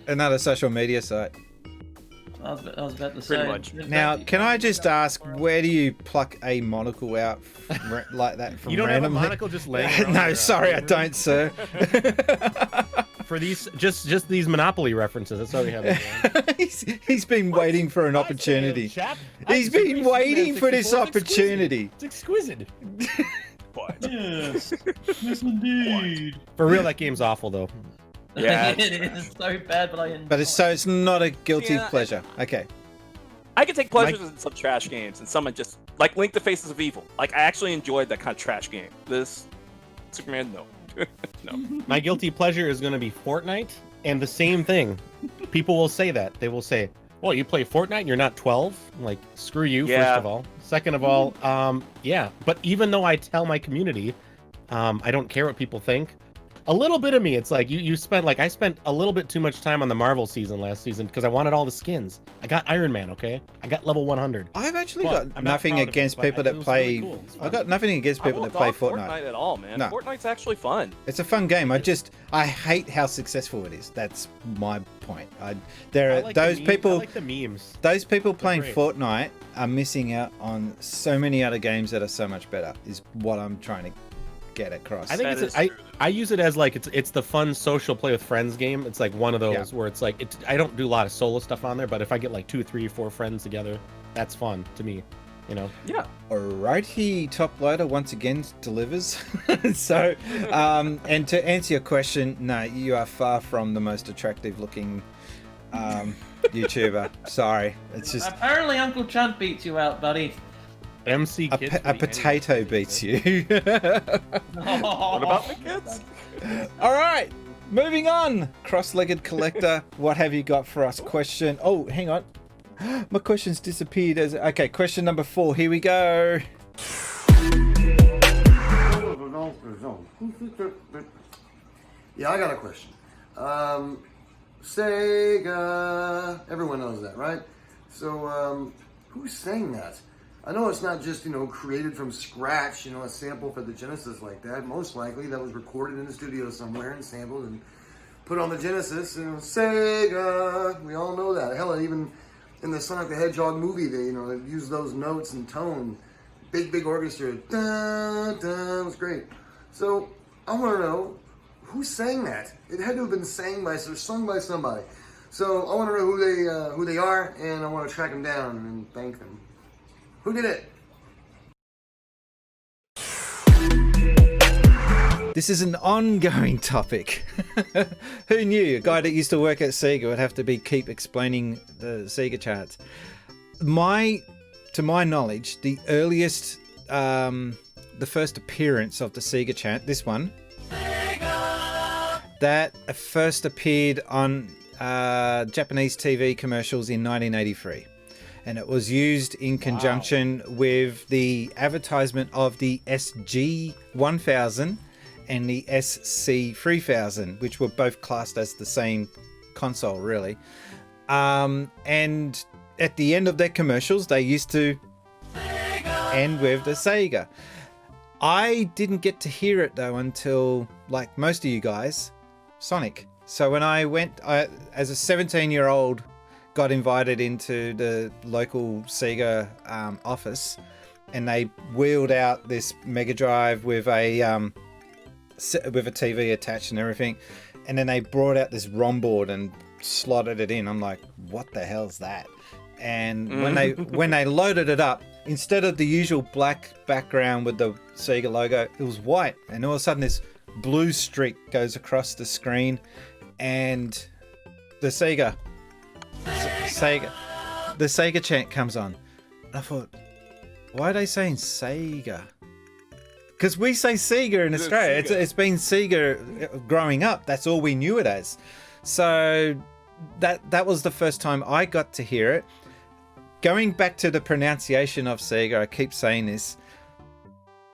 Another social media site. I was about to say. Pretty much. Now, can I just ask, where do you pluck a monocle out like that from You don't randomly? have a monocle just laying around No, your, sorry, I room? don't, sir. For these, just these Monopoly references. That's all we have. He's been waiting for an opportunity. Chap. He's been waiting for this opportunity. It's exquisite. What? Yes, yes indeed. For real, that game's awful though. Yeah, it is so bad, but I enjoy. But it's not a guilty pleasure. Okay. I can take pleasures in some trash games, and some are just like Link: The Faces of Evil. Like I actually enjoyed that kind of trash game. This Superman, no. No. My guilty pleasure is going to be Fortnite, and the same thing. People will say that. They will say, well, you play Fortnite and you're not 12? I'm like, screw you, Yeah. first of all. Second of all, yeah. But even though I tell my community, I don't care what people think. A little bit of me, it's like, I spent a little bit too much time on the Marvel season last season because I wanted all the skins. I got Iron Man, okay? I got level 100. I've actually Well, got I'm not nothing proud of it, against but people it that was play. really cool. It's fun. I've got nothing against people that play Fortnite. at all, man. No. Fortnite's actually fun. It's a fun game. I hate how successful it is. That's my point. There I are like those the memes. people. I like the memes. Those people playing great. Fortnite are missing out on so many other games that are so much better. Is what I'm trying to get across. I think That it's is true. I use it as like it's the fun social play with friends game. It's like one of those where it's like I don't do a lot of solo stuff on there, but if I get like 2, 3, 4 friends together, that's fun to me. you know. Yeah. Alrighty, Top Loader once again delivers. So, and to answer your question, no, you are far from the most attractive looking YouTuber. Sorry, it's just apparently Uncle Chunt beats you out, buddy. MC Kids. A potato beats you. What about the kids? All right, moving on. Cross-legged collector, what have you got for us? Question. Oh, hang on. My question's disappeared. Okay, question number 4. Here we go. Yeah, I got a question. Sega. Everyone knows that, right? So, who sang that? I know it's not just, created from scratch, a sample for the Genesis like that. Most likely that was recorded in the studio somewhere and sampled and put on the Genesis. Sega. We all know that. Hell, even in the Sonic the Hedgehog movie, they used those notes and tone. Big orchestra. Dun, dun. It was great. So, I want to know, who sang that? It had to have been sung by somebody. So, I want to know who they are, and I want to track them down and thank them. Who did it? This is an ongoing topic. Who knew? A guy that used to work at Sega would have to keep explaining the Sega charts. To my knowledge, the earliest, the first appearance of the Sega chant, this one, that first appeared on Japanese TV commercials in 1983. And it was used in conjunction with the advertisement of the SG-1000 and the SC-3000, which were both classed as the same console, really. And at the end of their commercials, they used to end with the Sega. I didn't get to hear it, though, until, like most of you guys, Sonic. So when I went, as a 17-year-old, got invited into the local Sega office, and they wheeled out this Mega Drive with a TV attached and everything, and then they brought out this ROM board and slotted it in. I'm like, what the hell's that? And when they loaded it up, instead of the usual black background with the Sega logo, it was white, and all of a sudden this blue streak goes across the screen, and the Sega chant comes on. And I thought, why are they saying Sega? Because we say Sega in Australia. It's been Sega growing up. That's all we knew it as. So that was the first time I got to hear it. Going back to the pronunciation of Sega, I keep saying this.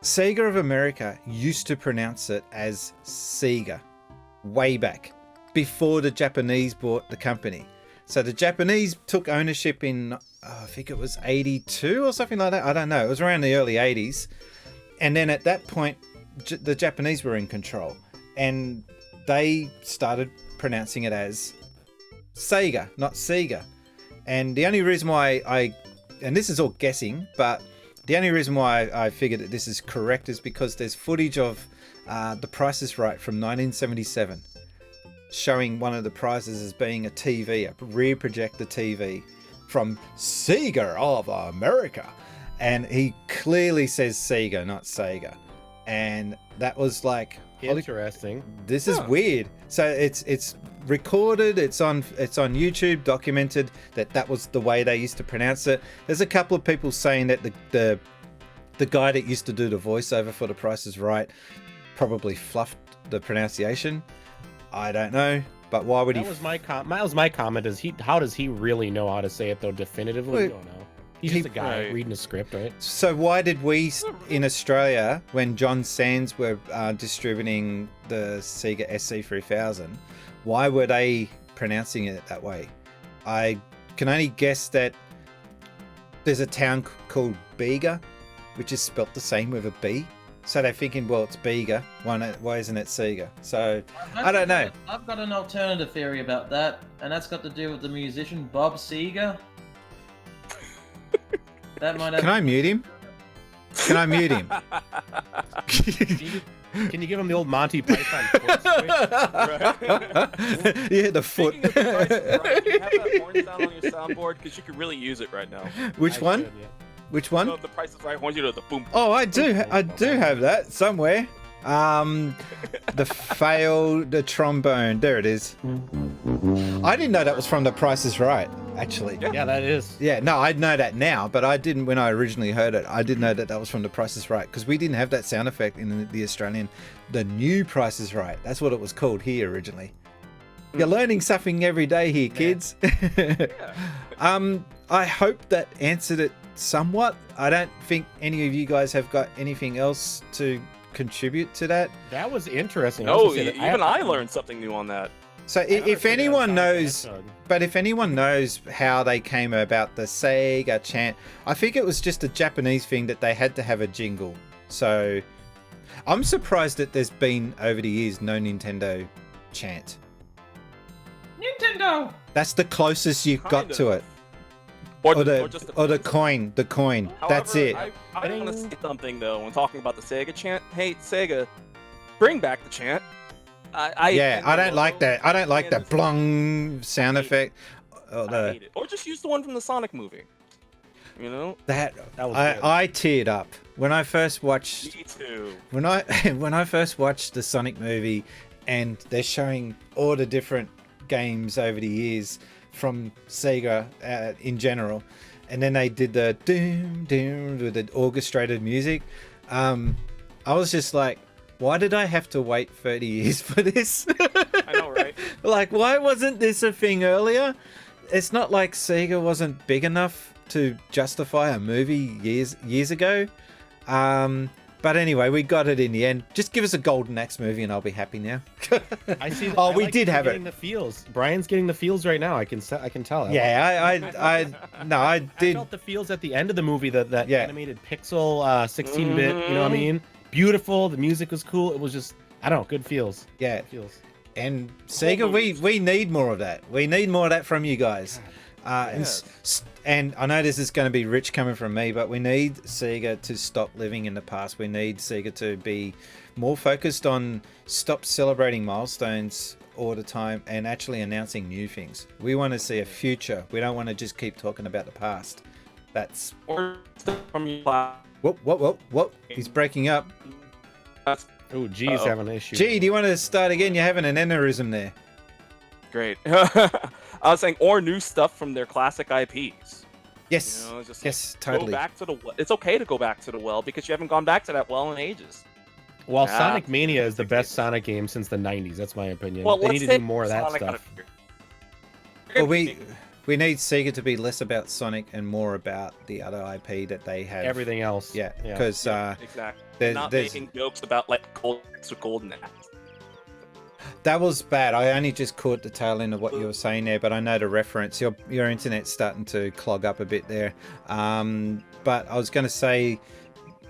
Sega of America used to pronounce it as Sega way back, before the Japanese bought the company. So the Japanese took ownership in, I think it was 82 or something like that. I don't know. It was around the early 80s. And then at that point, the Japanese were in control. And they started pronouncing it as Sega, not Sega. And the only reason why and this is all guessing, but the only reason why I figured that this is correct is because there's footage of The Price is Right from 1977. Showing one of the prizes as being a TV, a rear projector TV from Sega of America. And he clearly says Sega, not Sega. And that was like, interesting. This is weird. So it's recorded, it's on YouTube, documented that was the way they used to pronounce it. There's a couple of people saying that the guy that used to do the voiceover for The Price is Right probably fluffed the pronunciation. I don't know, but why would he? That was my comment. How does he really know how to say it though definitively? I don't know. He's just a guy reading a script, right? So why did we in Australia, when John Sands were distributing the Sega SC-3000, why were they pronouncing it that way? I can only guess that there's a town called Bega, which is spelt the same with a B. So they're thinking, well, it's Bega. Why isn't it Sega? So I don't know. I've got an alternative theory about that, and that's got to do with the musician Bob Seger. That might have... Can I mute him? Can you give him the old Monty Python foot switch? Yeah, the foot. Speaking of the Price is Right, do you have that horn sound on your soundboard? Because you could really use it right now. Which one? Which one? The Price is Right. I want you to the boom. Oh, I do have that somewhere. The trombone. There it is. I didn't know that was from The Price is Right, actually. Yeah, that is. Yeah, no, I know that now, but I didn't when I originally heard it. I didn't know that was from The Price is Right, because we didn't have that sound effect in the Australian. The new Price is Right. That's what it was called here originally. You're learning something every day here, kids. I hope that answered it somewhat. I don't think any of you guys have got anything else to contribute to that. That was interesting. No, even I learned something new on that. So if anyone knows, if anyone knows how they came about the Sega chant, I think it was just a Japanese thing that they had to have a jingle. So I'm surprised that there's been over the years no Nintendo chant. Nintendo. That's the closest you've got to it. Or the coin. However, That's it. I want to say something though when talking about the Sega chant. Hey, Sega, bring back the chant. I don't like that. I don't like that blung sound effect. I hate it. Or just use the one from the Sonic movie. You know? That was I teared up when I first watched. Me too. When I first watched the Sonic movie, and they're showing all the different games over the years from Sega in general, and then they did the doom doom with the orchestrated music. I was just like, why did I have to wait 30 years for this? I know, right? Like, why wasn't this a thing earlier? It's not like Sega wasn't big enough to justify a movie years ago. But anyway, we got it in the end. Just give us a Golden Axe movie and I'll be happy now. I see. We did have it. The feels. Brian's getting the feels right now. I can tell. Yeah, I did. I felt the feels at the end of the movie. That animated pixel 16-bit. You know what I mean? Beautiful. The music was cool. It was just, I don't know, good feels. Yeah, good feels. And Sega, we need more of that. We need more of that from you guys. And I know this is going to be rich coming from me, but we need Sega to stop living in the past. We need Sega to be more focused on stop celebrating milestones all the time and actually announcing new things. We want to see a future. We don't want to just keep talking about the past. That's... Whoop. He's breaking up. Oh, G's having an issue. G, do you want to start again? You're having an aneurysm there. Great. I was saying, or new stuff from their classic IPs. Yes. You know, just yes, totally. Go back to it's okay to go back to the well because you haven't gone back to that well in ages. Well, Sonic Mania is the best Sonic game since the 90s. That's my opinion. Well, they need to do more of that stuff. Well, we need Sega to be less about Sonic and more about the other IP that they have. Everything else. Yeah, because exactly. Not making jokes about like Golden Axe. That was bad. I only just caught the tail end of what you were saying there, but I know the reference. Your internet's starting to clog up a bit there. But I was going to say,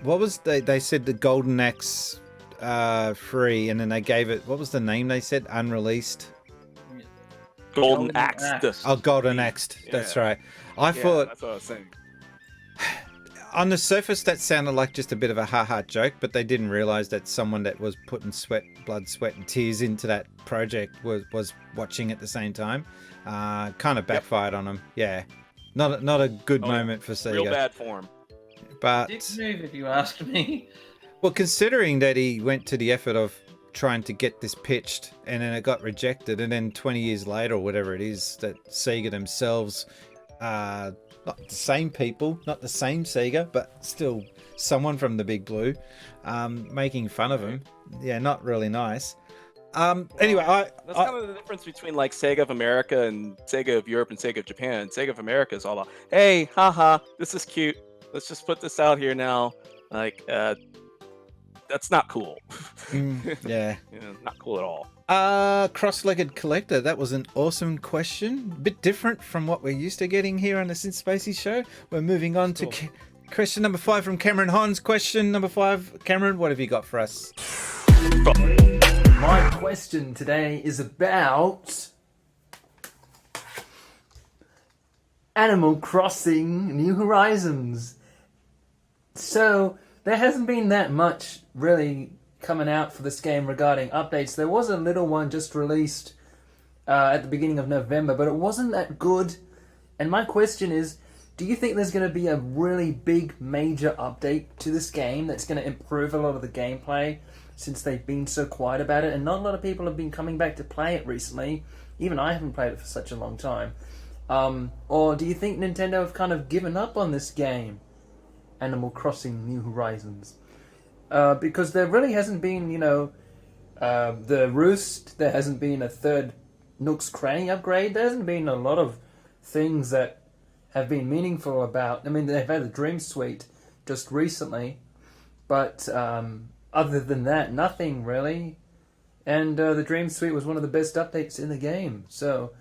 what was they said the Golden Axe free, and then they gave it, what was the name they said? Unreleased? Golden Axe. Oh, Golden Axe. That's right. I thought... That's what I was saying. On the surface, that sounded like just a bit of a ha-ha joke, but they didn't realize that someone that was putting blood, sweat, and tears into that project was watching at the same time. Kind of backfired on them. Yeah, not a good moment for Sega. Real bad form. But dick move, if you ask me. Well, considering that he went to the effort of trying to get this pitched, and then it got rejected, and then 20 years later, or whatever it is, that Sega themselves. Not the same people, not the same Sega, but still someone from the Big Blue, making fun of him. Yeah, not really nice. Anyway, that's kind of the difference between like Sega of America and Sega of Europe and Sega of Japan. Sega of America is all about, hey, haha, this is cute. Let's just put this out here now. Like, that's not cool. Yeah. Not cool at all. Cross-legged collector. That was an awesome question. A bit different from what we're used to getting here on the Since Spacies Show. We're moving on to question number 5 from Cameron Hans. Question number 5, Cameron, what have you got for us? My question today is about Animal Crossing New Horizons. So, there hasn't been that much really coming out for this game regarding updates. There was a little one just released at the beginning of November, but it wasn't that good. And my question is, Do you think there's going to be a really big, major update to this game that's going to improve a lot of the gameplay since they've been so quiet about it? And not a lot of people have been coming back to play it recently. Even I haven't played it for such a long time. Or do you think Nintendo have kind of given up on this game, Animal Crossing New Horizons? Because there really hasn't been, the Roost, there hasn't been a third Nook's Cranny upgrade, there hasn't been a lot of things that have been meaningful about... I mean, they've had the Dream Suite just recently, but other than that, nothing really. And the Dream Suite was one of the best updates in the game. So,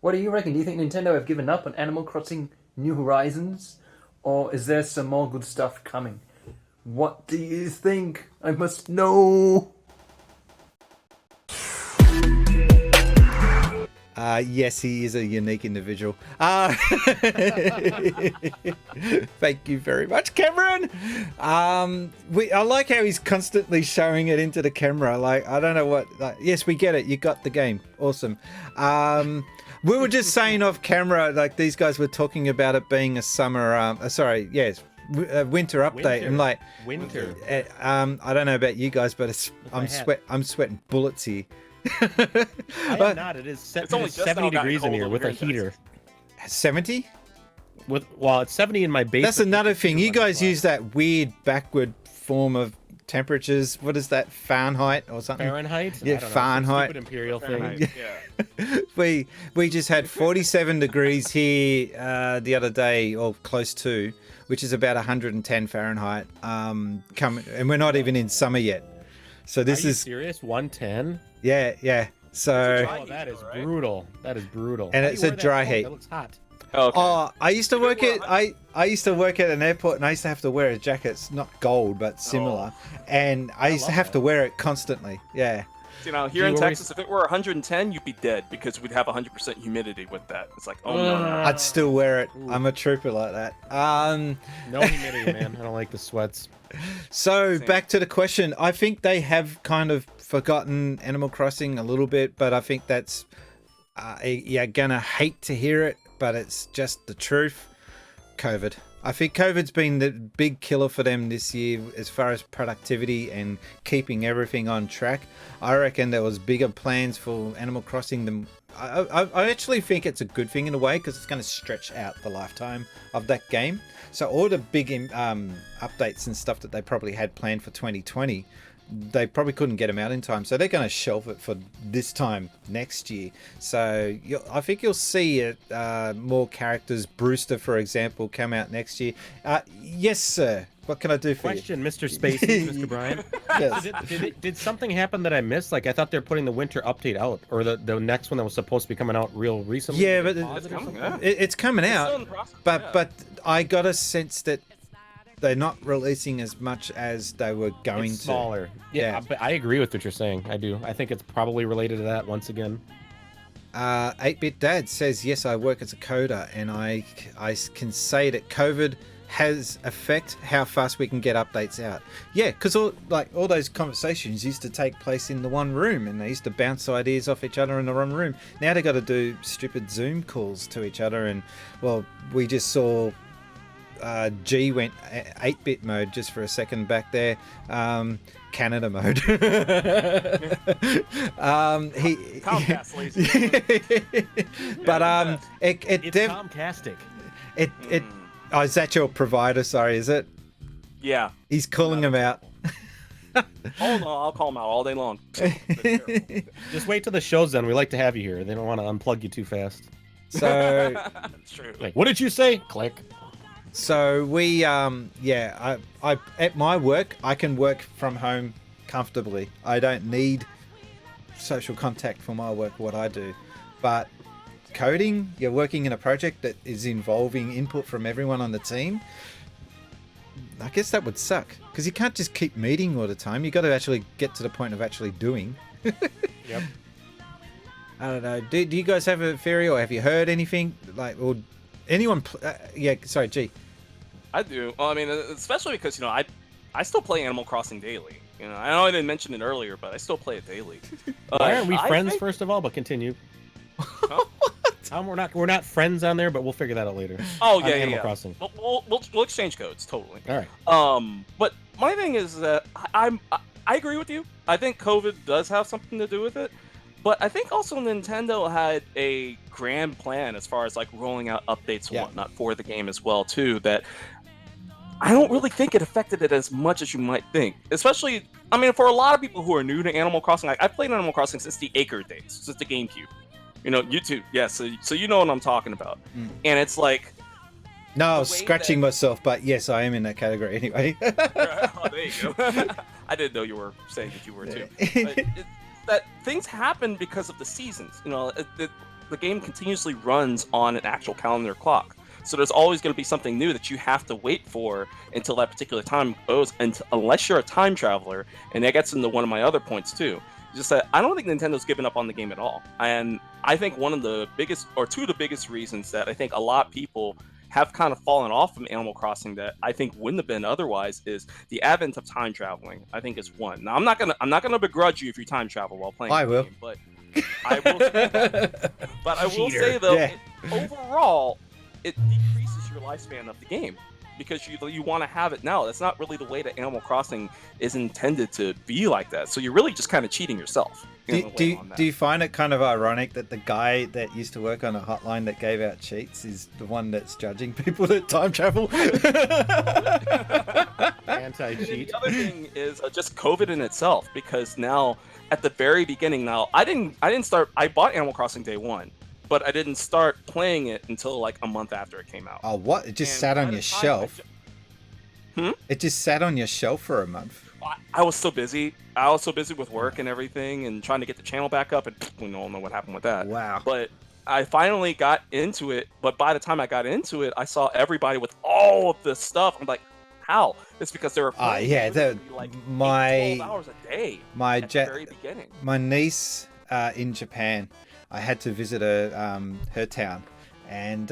what do you reckon? Do you think Nintendo have given up on Animal Crossing New Horizons? Or is there some more good stuff coming? What do you think? I must know! Yes, he is a unique individual. Thank you very much, Cameron. I like how he's constantly showing it into the camera. Like, I don't know what... yes, we get it. You got the game. Awesome. We were just saying off camera, like, these guys were talking about it being a summer... winter update. And like... Winter. I don't know about you guys, but I'm sweating bullets here. I am not. It's only 70 degrees in here with a heater. 70? It's 70 in my basement. That's another thing. You guys use that weird backward form of temperatures. What is that? Fahrenheit or something? Fahrenheit? Yeah, Fahrenheit. Stupid imperial thing. Yeah. We just had 47 degrees here the other day, or close to, which is about 110 Fahrenheit. And we're not even in summer yet. So this Are you is serious. 110. Yeah. So that is brutal. That is brutal. And it's a dry heat. That looks hot. Oh, okay. I used to work at I used to work at an airport, and I used to have to wear a jacket. It's not gold, but similar. And I used to have to wear it constantly. Yeah. Here in Texas, if it were 110, you'd be dead because we'd have 100% humidity with that. It's like, oh no. I'd still wear it. I'm a trooper like that. No humidity, man. I don't like the sweats. So back to the question. I think they have kind of forgotten Animal Crossing a little bit, but I think that's you're gonna hate to hear it, but it's just the truth. COVID. I think COVID's been the big killer for them this year as far as productivity and keeping everything on track. I reckon there was bigger plans for Animal Crossing than... I actually think it's a good thing in a way, because it's going to stretch out the lifetime of that game. So all the big updates and stuff that they probably had planned for 2020, they probably couldn't get them out in time, so they're going to shelf it for this time next year. So I think you'll see more characters. Brewster, for example, come out next year. Yes, sir. What can I do for you? Mr. Spacies, Mr. Brian. Yes. Did something happen that I missed? Like, I thought they're putting the winter update out, or the next one that was supposed to be coming out real recently. Yeah, but it's coming out. But I got a sense that they're not releasing as much as they were going to. Smaller. Yeah, but I agree with what you're saying. I do. I think it's probably related to that once again. 8-Bit Dad says, yes, I work as a coder, and I can say that COVID has affect how fast we can get updates out. Yeah, because all those conversations used to take place in the one room, and they used to bounce ideas off each other in the one room. Now they got to do stupid Zoom calls to each other, and well, we just saw G went 8-bit mode just for a second back there. Canada mode. Comcast lazy. But it's Comcastic. Oh, is that your provider? Sorry, is it? Yeah. He's calling him out. Oh no, I'll call him out all day long. Just wait till the show's done. We like to have you here. They don't want to unplug you too fast. So, it's true. Like, what did you say? Click. So we, I at my work, I can work from home comfortably. I don't need social contact for my work, what I do. But coding, you're working in a project that is involving input from everyone on the team. I guess that would suck, because you can't just keep meeting all the time. You got to actually get to the point of actually doing. Yep. I don't know. Do you guys have a theory, or have you heard anything? Like, or anyone? Sorry, G. I do. Well, I mean, especially because I still play Animal Crossing daily. I know I didn't mention it earlier, but I still play it daily. Why aren't we friends, first of all? But continue. What? We're not friends on there, but we'll figure that out later. Oh yeah, Animal Crossing. We'll exchange codes totally. All right. But my thing is that I agree with you. I think COVID does have something to do with it, but I think also Nintendo had a grand plan as far as like rolling out updates and whatnot for the game as well too. That I don't really think it affected it as much as you might think. Especially, I mean, for a lot of people who are new to Animal Crossing, like I've played Animal Crossing since the Acre days, since the GameCube. You know, YouTube, so you know what I'm talking about. And it's like... No, I was scratching myself, but yes, I am in that category anyway. Oh, there you go. I didn't know you were saying that you were too. But that things happen because of the seasons. You know, the game continuously runs on an actual calendar clock. So there's always going to be something new that you have to wait for until that particular time goes, unless you're a time traveler. And that gets into one of my other points too. Just that I don't think Nintendo's given up on the game at all. And I think one of the biggest, or two of the biggest reasons that I think a lot of people have kind of fallen off from Animal Crossing that I think wouldn't have been otherwise is the advent of time traveling. I think is one. Now I'm not gonna begrudge you if you time travel while playing the game, but I will but I will say though, overall it decreases your lifespan of the game because you want to have it now. That's not really the way that Animal Crossing is intended to be like that. So you're really just kind of cheating yourself. Do you find it kind of ironic that the guy that used to work on a hotline that gave out cheats is the one that's judging people that time travel? Anti-cheat. The other thing is just COVID in itself, because now at the very beginning, now I bought Animal Crossing day one, but I didn't start playing it until like a month after it came out. Oh, what? It just sat on your shelf? It just sat on your shelf for a month? I was so busy. I was so busy with work and everything and trying to get the channel back up, and we all know what happened with that. Wow. But I finally got into it, but by the time I got into it, I saw everybody with all of this stuff. I'm like, how? It's because they were playing like 12 hours a day at the very beginning. My niece in Japan, I had to visit her town, and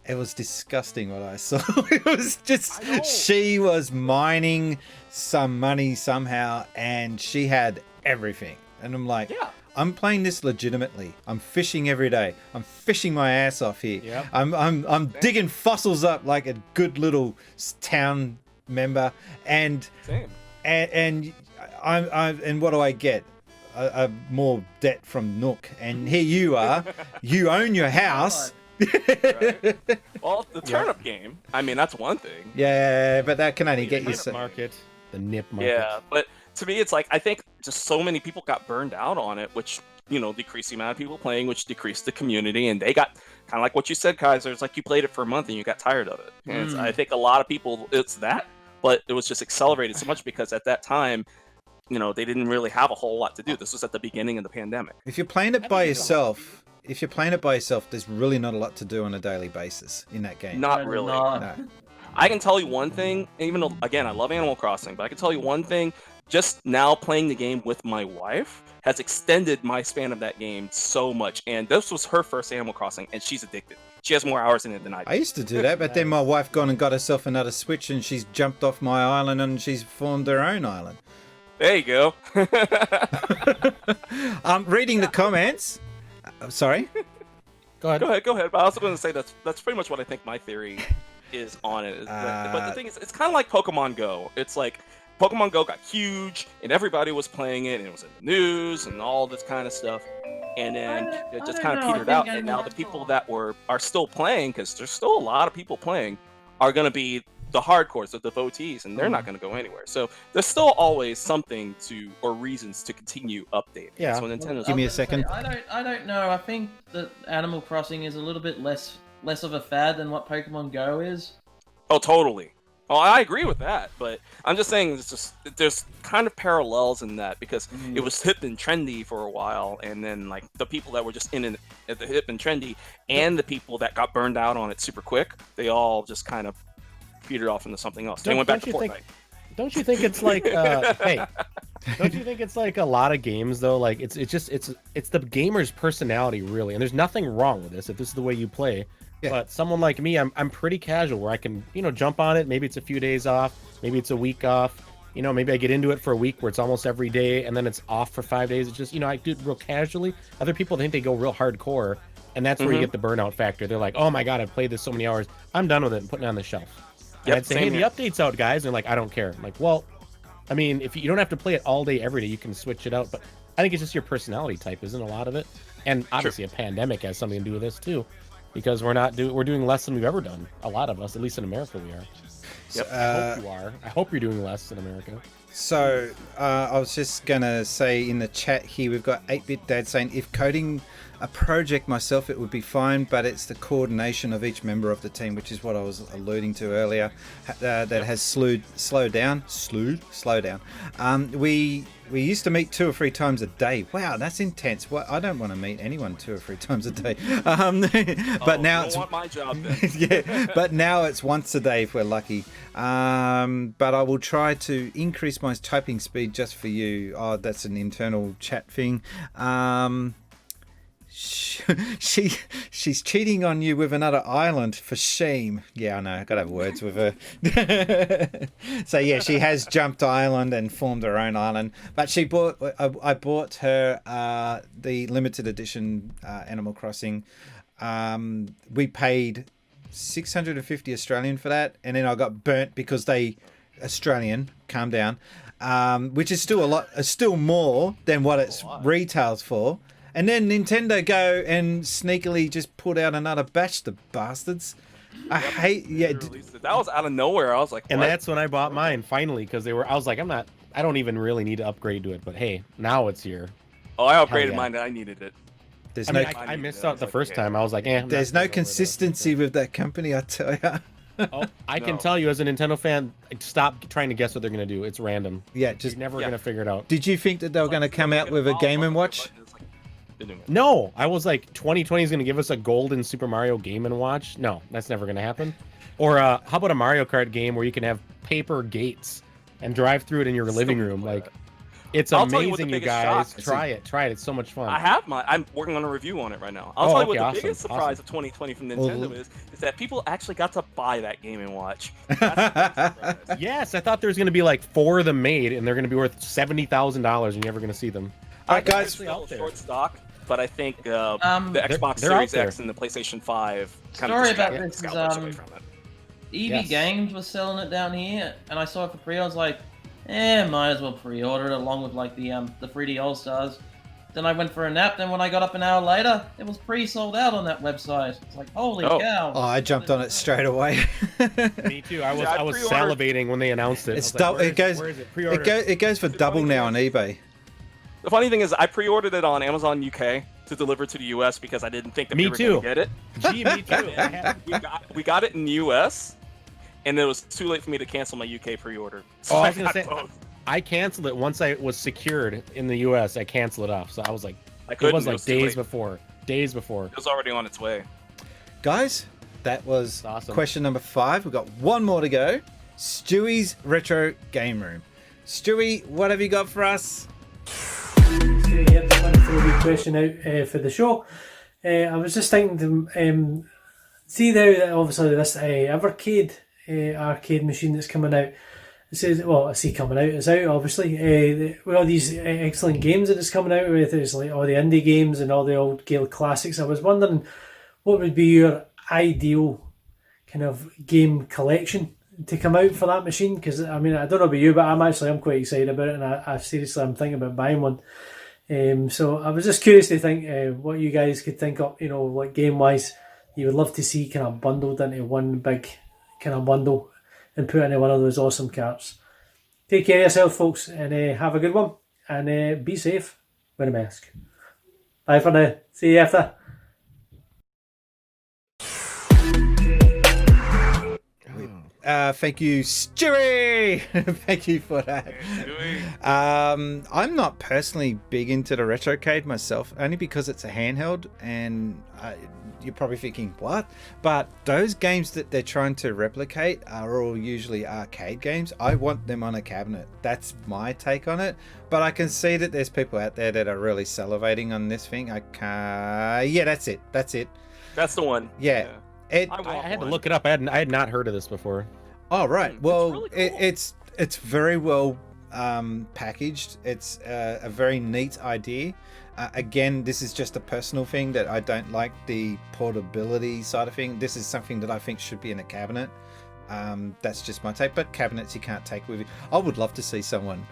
it was disgusting what I saw. It was just, she was mining some money somehow, and she had everything. And I'm like, I'm playing this legitimately. I'm fishing every day. I'm fishing my ass off here. Yep. I'm digging fossils up like a good little town member, and and what do I get? A more debt from Nook, and here you are. You own your house. Right. Well, the turnip game, I mean, that's one thing. Yeah, but that can only get you the nip market. Yeah, but to me, it's like I think just so many people got burned out on it, which decreased the amount of people playing, which decreased the community, and they got kind of like what you said, Kaiser. It's like you played it for a month and you got tired of it. And I think a lot of people, it's that, but it was just accelerated so much because at that time, they didn't really have a whole lot to do. This was at the beginning of the pandemic. If you're playing it by yourself, there's really not a lot to do on a daily basis in that game. Not really. No. I can tell you one thing, even though, again, I love Animal Crossing, but I can tell you one thing, just now playing the game with my wife has extended my span of that game so much. And this was her first Animal Crossing, and she's addicted. She has more hours in it than I do. I used to do that, but then my wife gone and got herself another Switch, and she's jumped off my island, and she's formed her own island. There you go. I'm reading the comments. Sorry? Go ahead. But I was also going to say that's pretty much what I think my theory is on it. But the thing is, it's kind of like Pokemon Go. It's like Pokemon Go got huge, and everybody was playing it, and it was in the news, and all this kind of stuff. And then it just kind of petered out, and now the people that are still playing, because there's still a lot of people playing, are going to be the hardcores, the devotees, and they're not going to go anywhere. So there's still always something or reasons to continue updating. Yeah. So Nintendo's give me a second. I don't know. I think that Animal Crossing is a little bit less of a fad than what Pokemon Go is. Oh, totally. Oh, I agree with that, but I'm just saying there's kind of parallels in that because it was hip and trendy for a while, and then like the people that were just in it at the hip and trendy, and the people that got burned out on it super quick, they all just kind of petered off into something else. They went back to Fortnite. Don't you think it's like hey? Don't you think it's like a lot of games though? Like it's the gamer's personality really, and there's nothing wrong with this if this is the way you play. Yeah. But someone like me, I'm pretty casual where I can jump on it. Maybe it's a few days off, maybe it's a week off. Maybe I get into it for a week where it's almost every day, and then it's off for 5 days. It's just I do it real casually. Other people think they go real hardcore, And that's where you get the burnout factor. They're like, oh my god, I've played this so many hours. I'm done with it and putting it on the shelf. And I'd say, hey, the update's out, guys. And they're like, I don't care. I'm like, well, I mean, if you don't have to play it all day, every day, you can switch it out. But I think it's just your personality type, isn't a lot of it? And obviously a pandemic has something to do with this too. Because we're doing less than we've ever done. A lot of us, at least in America, we are. Yep. I hope you are. I hope you're doing less in America. So, I was just going to say in the chat here, we've got 8-Bit Dad saying, if coding a project myself, it would be fine, but it's the coordination of each member of the team, which is what I was alluding to earlier, that has slowed down. We used to meet 2 or 3 times a day. Wow, that's intense. Well, I don't want to meet anyone 2 or 3 times a day. But now it's my job then. yeah, but now it's once a day if we're lucky. But I will try to increase my typing speed just for you. Oh, that's an internal chat thing. She's cheating on you with another island, for shame. Yeah, I know, I gotta have words with her. So yeah, she has jumped island and formed her own island, but I bought her the limited edition Animal Crossing. We paid 650 Australian for that, and then I got burnt because Australian, calm down, which is still more than what it's retails for. And then Nintendo go and sneakily just put out another batch, the bastards. I hate, that was out of nowhere. I was like, and what? that's when I bought mine finally, because I was like, I don't even really need to upgrade to it, but hey, now it's here. Oh, I upgraded mine. I needed it. I missed out the first time. I was like, there's no consistency with that company, I tell you. Oh, I can tell you as a Nintendo fan, stop trying to guess what they're going to do. It's random. Yeah, you're never going to figure it out. Did you think that they were going to come out with a Game & Watch? No, I was like, 2020 is going to give us a golden Super Mario Game & Watch. No, that's never going to happen. Or how about a Mario Kart game where you can have paper gates and drive through it in your living room? Like, it's amazing, you guys. Try it. It's so much fun. I'm working on a review on it right now. I'll tell you what the biggest surprise of 2020 from Nintendo is that people actually got to buy that Game & Watch. Yes, I thought there was going to be like 4 of them made, and they're going to be worth $70,000, and you're never going to see them. All right, guys. Short stock, but I think the Xbox Series X and the PlayStation 5 kind of about this is away from it. EB Games was selling it down here, and I saw it for pre. I was like, might as well pre-order it along with like the 3D All Stars. Then I went for a nap. Then when I got up an hour later, it was pre-sold out on that website. It's like, holy cow! Oh, I jumped on it straight away. Me too. I was salivating when they announced it. It's it goes for double now on eBay. The funny thing is, I pre-ordered it on Amazon UK to deliver to the US because I didn't think that we were going to get it. Gee, me too. we got it in the US, and it was too late for me to cancel my UK pre-order. So I was going to say, I canceled it once I was secured in the US. I canceled it off. So I was like, it was like days before. It was already on its way. Guys, that was question number 5. We've got one more to go. Stewie's Retro Game Room. Stewie, what have you got for us? Yep, just want to throw a wee question out for the show. I was just thinking to see now that obviously this Evercade arcade machine that's coming out. It says, well, I see coming out. It's out obviously. With all these excellent games that it's coming out with, it's like all the indie games and all the old Gale classics. I was wondering what would be your ideal kind of game collection to come out for that machine, because I mean, I don't know about you, but I'm quite excited about it, and I seriously I'm thinking about buying one. So I was just curious to think what you guys could think of, like game wise, you would love to see kind of bundled into one big kind of bundle and put into one of those awesome carts. Take care of yourself, folks, and have a good one, and be safe. Wear a mask. Bye for now. See you after. Thank you, Stewie. Thank you for that. I'm not personally big into the Retrocade myself, only because it's a handheld, and you're probably thinking, what? But those games that they're trying to replicate are all usually arcade games. I want them on a cabinet. That's my take on it. But I can see that there's people out there that are really salivating on this thing. Yeah, that's it. That's the one. Yeah. I had to look it up. I had not heard of this before. Oh right. Well, it's very well packaged. It's a very neat idea. Again, this is just a personal thing that I don't like the portability side of thing. This is something that I think should be in a cabinet. That's just my take. But cabinets you can't take with you. I would love to see someone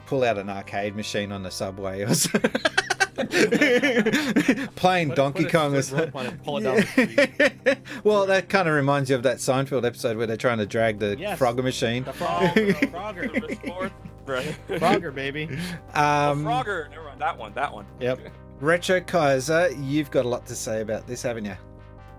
pull out an arcade machine on the subway or something. Playing Donkey Kong or something. Well, that kind of reminds you of that Seinfeld episode where they're trying to drag the Frogger machine. The Frogger. Right. Frogger, baby. Frogger. Never mind. That one. Yep. Retrokaiser, you've got a lot to say about this, haven't you?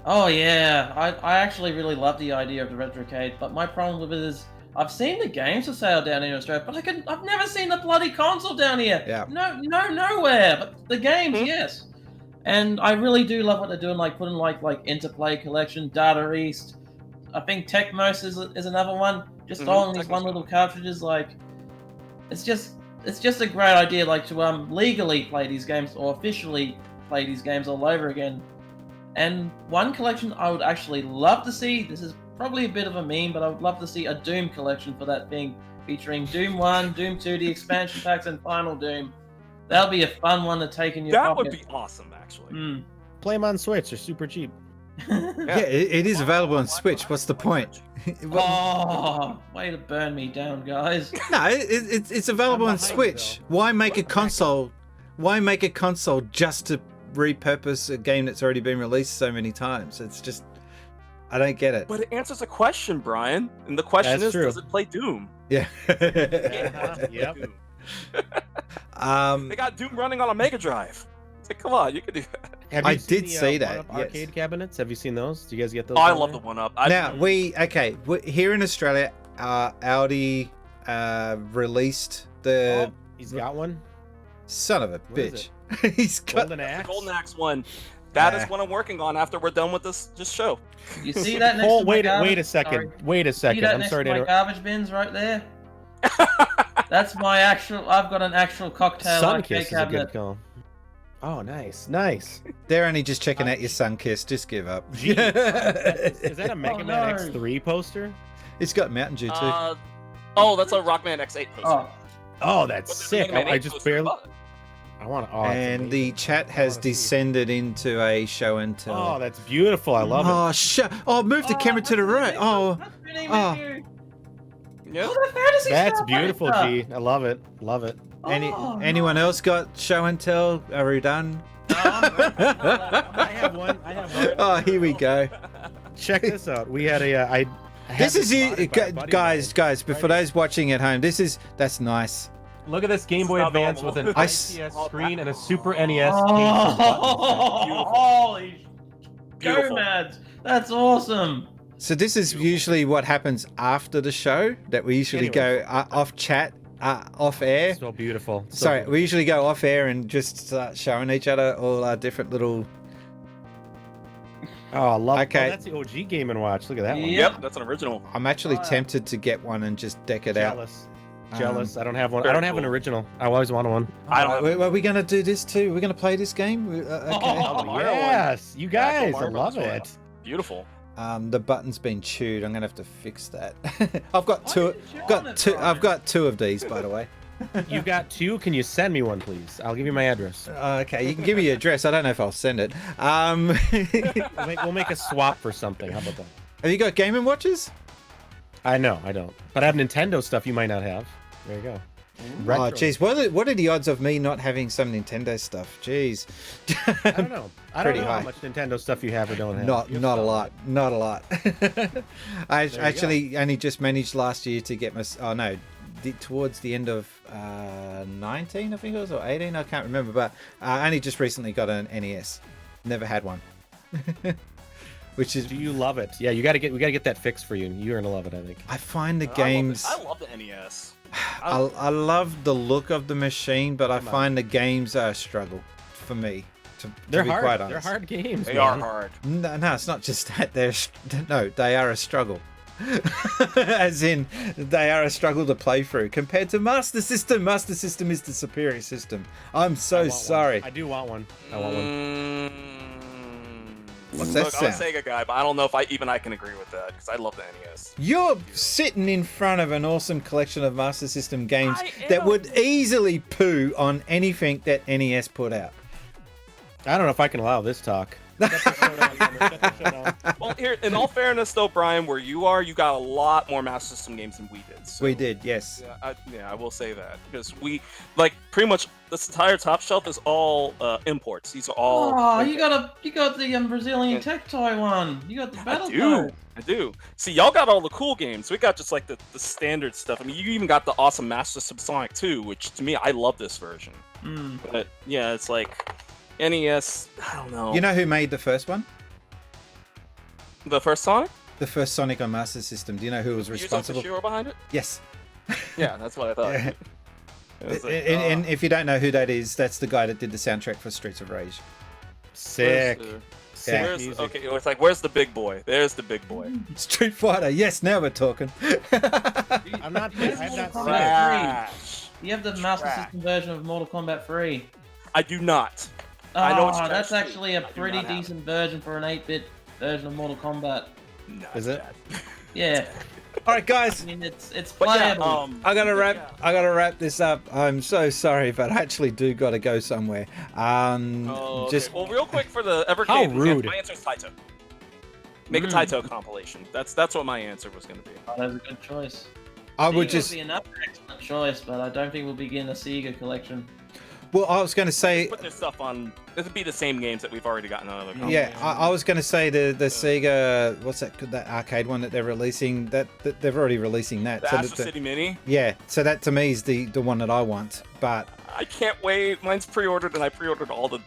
Oh yeah, I actually really love the idea of the Retrocade, but my problem with it is I've seen the games for sale down here in Australia, but I've never seen the bloody console down here. Yeah. Nowhere. But the games, yes. And I really do love what they're doing, like putting like Interplay Collection, Data East. I think Tecmos is another one. Just throwing these one little cartridges, like it's just a great idea, like to legally play these games or officially play these games all over again. And one collection I would actually love to see, this is probably a bit of a meme, but I would love to see a Doom collection for that thing, featuring Doom 1, Doom 2, the expansion packs, and Final Doom. That would be a fun one to take in your pocket. That would be awesome, actually. Play them on Switch, they're super cheap. Yeah, it is available on Switch. What's the point? Oh, way to burn me down, guys. No, it's available on Switch. Why make a console? Why make a console just to repurpose a game that's already been released so many times? It's just, I don't get it. But it answers a question, Brian. And the question is, does it play Doom? Yeah. Yep. They got Doom running on a Mega Drive. It's like, come on, you can do that. I did see that. Yes. Arcade cabinets. Have you seen those? Do you guys get those? Oh, I love the one up. Now here in Australia, Audi released the. Oh, he's got one. Son of a bitch. He's got Golden Axe. The Golden Axe one. That is what I'm working on after we're done with this show. You see that next to wait a second. Wait a second. I'm sorry to my garbage bins right there. That's my actual. I've got an actual cocktail arcade cabinet. A good call. Oh, nice. They're only just checking out your Sunkiss. Just give up. Is that a Mega Man X3 poster? It's got Mountain Dew too. That's a Rockman X8 poster. Oh, that's sick. I just barely. I want to. And the chat has descended into a show and tell. Oh, that's beautiful. I love it. Move the camera to the right. That's beautiful, G. I love it. Love it. Anyone else got show and tell? Are we done? I have one. Oh, here we go. Check this out. We had a. This is you, guys. For those watching at home, that's nice. Look at this Game Boy Advance with an IPS screen and a Super NES. Holy gonads! That's awesome. So this is usually what happens after the show. That we usually go off chat. Off air. So beautiful. Sorry, we usually go off air and just start showing each other all our different little. Oh, I love. Okay, that's the OG Game & Watch. Look at that one. Yep, that's an original. I'm actually tempted to get one and just deck it out. Jealous. I don't have one. I don't have an original. I always wanted one. Are we gonna do this too? We're gonna play this game. Okay. Yes, you guys. I love it. Beautiful. The button's been chewed. I'm gonna have to fix that. I've got two. I've got two of these, by the way. You've got two. Can you send me one, please? I'll give you my address. Okay, you can give me your address. I don't know if I'll send it. We'll make a swap for something. How about that? Have you got Game & Watches? I don't. But I have Nintendo stuff you might not have. There you go. Retro. Oh, jeez. What are the odds of me not having some Nintendo stuff? Jeez. I don't know. I don't know how much Nintendo stuff you have or don't have. Not a lot. Not a lot. I actually only just managed last year to get my... Oh, no. Towards the end of 19, I think it was, or 18. I can't remember. But I only just recently got an NES. Never had one. Which is... Do you love it? Yeah, we got to get that fixed for you. You're gonna love it, I think. I find the games... I love the NES. I love the look of the machine, but I find the games are a struggle for me. They're be hard. Quite honest. They're hard games. They are hard. No, it's not just that. They are a struggle. As in, they are a struggle to play through compared to Master System. Master System is the superior system. I'm so sorry. I do want one. I want one. What's that Look, I'm a sound? Sega guy, but I don't know if I can agree with that because I love the NES. You're sitting in front of an awesome collection of Master System games that would easily poo on anything that NES put out. I don't know if I can allow this talk. Well, here, in all fairness, though, Brian, where you are, you got a lot more Master System games than we did. So, We did, yes. I will say that because we pretty much this entire top shelf is all imports. These are all. Oh, you got the Brazilian Tectoy one. You got the Battle. I do. See, y'all got all the cool games. We got just like the standard stuff. I mean, you even got the awesome Master System Sonic 2, which to me, I love this version. But yeah, it's like NES. I don't know. You know who made the first one? The first Sonic? The first Sonic on Master System. Do you know who was responsible? Yuzo Koshiro behind it? Yes. Yeah, that's what I thought. Yeah. Like, And if you don't know who that is, that's the guy that did the soundtrack for Streets of Rage. Sick. Okay, it's like, where's the big boy? There's the big boy. Street Fighter. Yes, now we're talking. I'm not. Mortal Kombat 3. You have the Master System version of Mortal Kombat 3. I do not. Oh, I know it's that's actually a pretty decent version for an 8-bit version of Mortal Kombat. Is it? Yeah. All right, guys. I mean, it's playable. I gotta wrap this up. I'm so sorry, but I actually do gotta go somewhere. Just well, real quick for the Evercade. How rude. My answer is Taito. Make a Taito compilation. That's what my answer was going to be. Oh, that's a good choice. I would Sega just would be another excellent choice, but I don't think we'll begin a Sega collection. Well, I was going to say Put this stuff on. It would be the same games that we've already gotten on other consoles. yeah, I was going to say the Sega, what's that arcade one that they're releasing? That they're already releasing that. The Astro City Mini. Yeah, so that to me is the one that I want. But I can't wait. Mine's pre-ordered, and I pre-ordered all the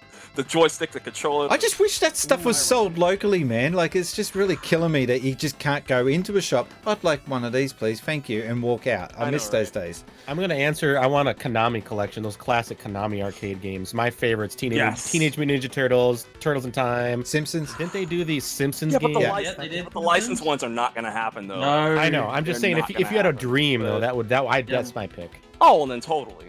joystick, the controller. I just wish that stuff was sold locally, man. Like, it's just really killing me that you just can't go into a shop. I'd like one of these, please, thank you, and walk out. I miss those days. I'm gonna answer. I want a Konami collection, those classic Konami arcade games. My favorites: Teenage Mutant Ninja Turtles, Turtles in Time, Simpsons. Didn't they do these Simpsons Yeah, but games? the licensed ones are not going to happen though. No, I know. I'm just saying, if you had a dream though, that's my pick. Oh, well, then totally.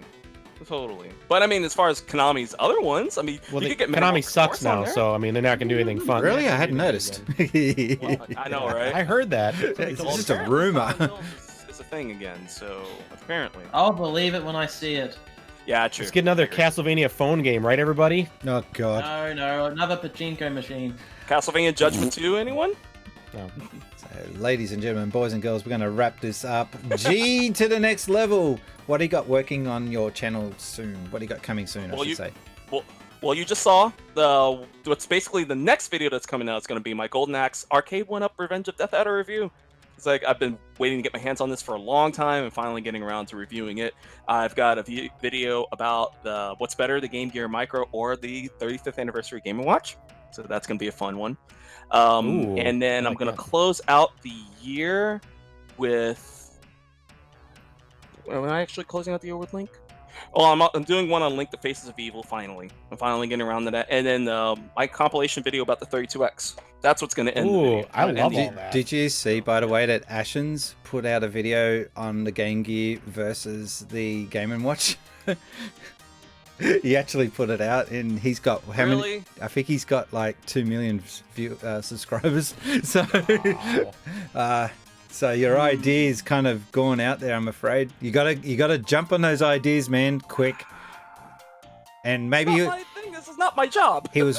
But I mean, as far as Konami's other ones, I mean, Well, you could get Konami Metal sucks Force on now, there. so I mean, they're not gonna do anything fun. Really? I hadn't noticed. Well, I know, right? I heard that. It's just a rumor. It's a thing again, so apparently. I'll believe it when I see it. Yeah, true. Let's get another Castlevania phone game, right, everybody? Oh God. No, another pachinko machine. Castlevania Judgment 2, anyone? No. So, ladies and gentlemen, boys and girls, we're going to wrap this up. G to the next level. What do you got working on your channel soon? What do you got coming soon, I should say? Well, you just saw what's basically the next video that's coming out. It's going to be my Golden Axe Arcade 1-Up Revenge of Death Adder review. It's like I've been waiting to get my hands on this for a long time and finally getting around to reviewing it. I've got a video about what's better, the Game Gear Micro or the 35th anniversary Game & Watch. So that's going to be a fun one. And then I'm going to close out the year with... Am I actually closing out the year with Link? Oh, I'm doing one on Link: The Faces of Evil, finally. I'm finally getting around to that. And then my compilation video about the 32X. That's what's going to end the video. I love all that. Did you see, by the way, that Ashens put out a video on the Game Gear versus the Game & Watch? He actually put it out, and he's got how many? I think he's got like 2 million subscribers. So, so your idea's kind of gone out there. I'm afraid you gotta jump on those ideas, man, quick. And maybe This is not my job. he was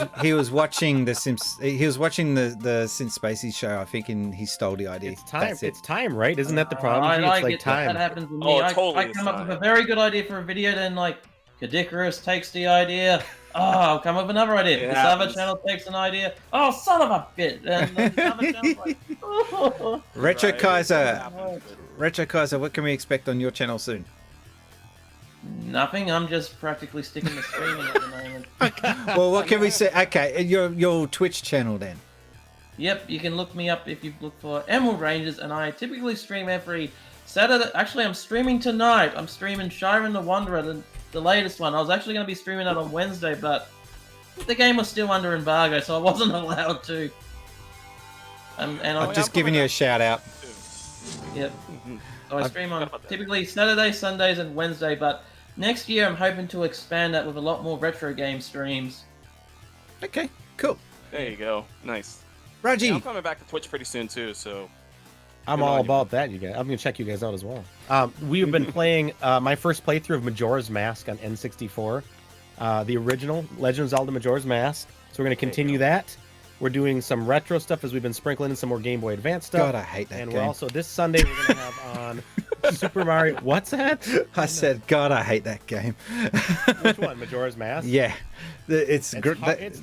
watching the Since Spacies Show, I think, and he stole the idea. It's time. It's time, right? Isn't that the problem? I like it's it. time. That happens to me. Oh, I totally come up with a very good idea for a video, then like Kadikarus takes the idea. Oh, I'll come up with another idea. This other channel takes an idea. Oh, son of a bitch! And then this other channel's like, oh. Retrokaiser, what can we expect on your channel soon? Nothing. I'm just practically sticking to streaming at the moment. Well, what can we say? Okay, your Twitch channel then. Yep, you can look me up if you look for Emerald Rangers, and I typically stream every Saturday. Actually, I'm streaming tonight. I'm streaming Shiren the Wanderer, the latest one. I was actually going to be streaming that on Wednesday, but the game was still under embargo, so I wasn't allowed to. And I'm just giving you a shout out. Yep. So I stream on typically Saturday, Sundays, and Wednesday, but next year I'm hoping to expand that with a lot more retro game streams. Okay, cool. There you go. Nice. Raji. Yeah, I'm coming back to Twitch pretty soon too, so I'm all about that, you guys. I'm gonna check you guys out as well. We've been playing my first playthrough of Majora's Mask on N64, the original Legend of Zelda Majora's Mask. So we're gonna continue that. We're doing some retro stuff as we've been sprinkling in some more Game Boy Advance stuff. God, I hate that and game. We're also this Sunday we're gonna have on Super Mario. What's that? I said, God, I hate that game. Which one? Majora's Mask? Yeah, it's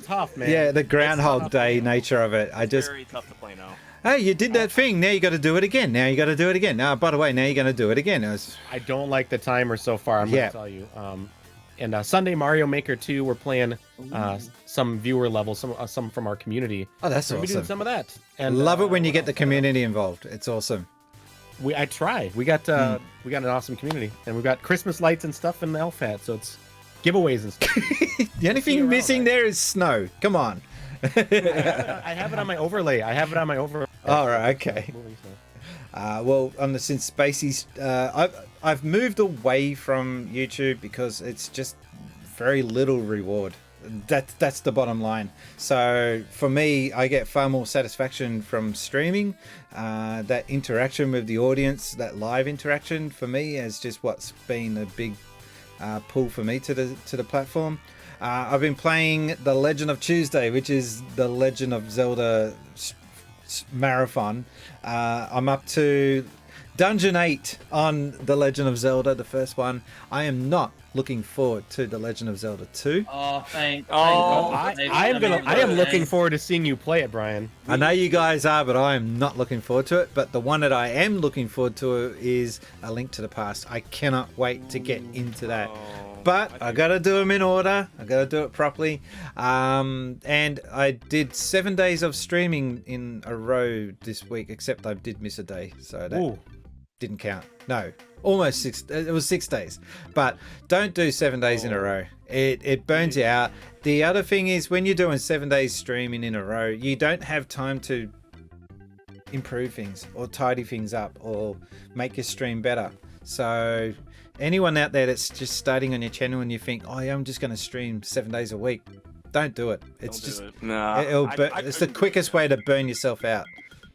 tough, man. Yeah, the Groundhog Day nature of it. It's very tough to play now. Hey, you did that thing. Now you got to do it again. Now you got to do it again. Now, by the way, now you're going to do it again. I don't like the timer so far. I'm going to tell you. And Sunday Mario Maker 2, we're playing some viewer levels, some from our community. Oh, that's awesome. We're doing some of that. And love it when you get the community involved. It's awesome. I try. We got an awesome community, and we've got Christmas lights and stuff in the Elf Hat, so it's giveaways and stuff. The only thing missing there is snow. Come on. I have it on my overlay. All right, okay. Well, on the Since Spacies, I've moved away from YouTube because it's just very little reward. That's the bottom line. So for me, I get far more satisfaction from streaming. That interaction with the audience, that live interaction, for me is just what's been a big pull for me to the platform. I've been playing The Legend of Tuesday, which is the Legend of Zelda marathon. I'm up to Dungeon 8 on The Legend of Zelda, the first one. I am not looking forward to The Legend of Zelda 2. Oh, thank I am looking forward to seeing you play it, Brian. I know you guys are, but I am not looking forward to it. But the one that I am looking forward to is A Link to the Past. I cannot wait to get into that. But I gotta do them in order. I gotta do it properly. And I did 7 days of streaming in a row this week, except I did miss a day, so that didn't count. No, almost 6. It was 6 days. But don't do 7 days in a row. It burns you out. The other thing is, when you're doing 7 days streaming in a row, you don't have time to improve things or tidy things up or make your stream better. So anyone out there that's just starting on your channel and you think, oh yeah, I'm just going to stream 7 days a week, don't do it. It's it's the quickest way to burn yourself out.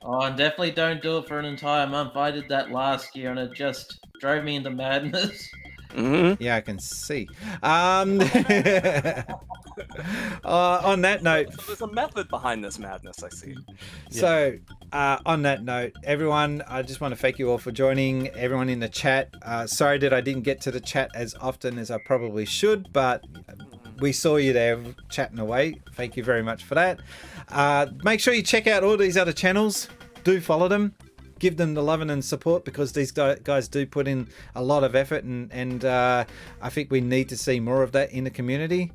Oh, and definitely don't do it for an entire month. I did that last year and it just drove me into madness. Mm-hmm. Yeah, I can see. On that note, so there's a method behind this madness, I see. So, on that note, everyone, I just want to thank you all for joining. Everyone in the chat. Sorry that I didn't get to the chat as often as I probably should, but we saw you there chatting away. Thank you very much for that. Make sure you check out all these other channels. Do follow them. Give them the loving and support, because these guys do put in a lot of effort, and I think we need to see more of that in the community.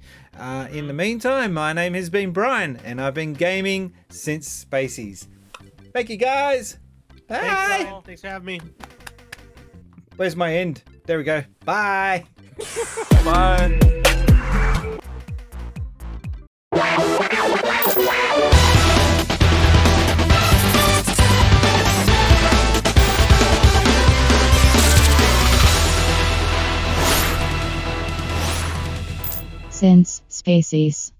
In the meantime, my name has been Brian, and I've been gaming since Spacies. Thank you, guys. Bye. Thanks for having me. Where's my end? There we go. Bye. Bye. Since Spacies.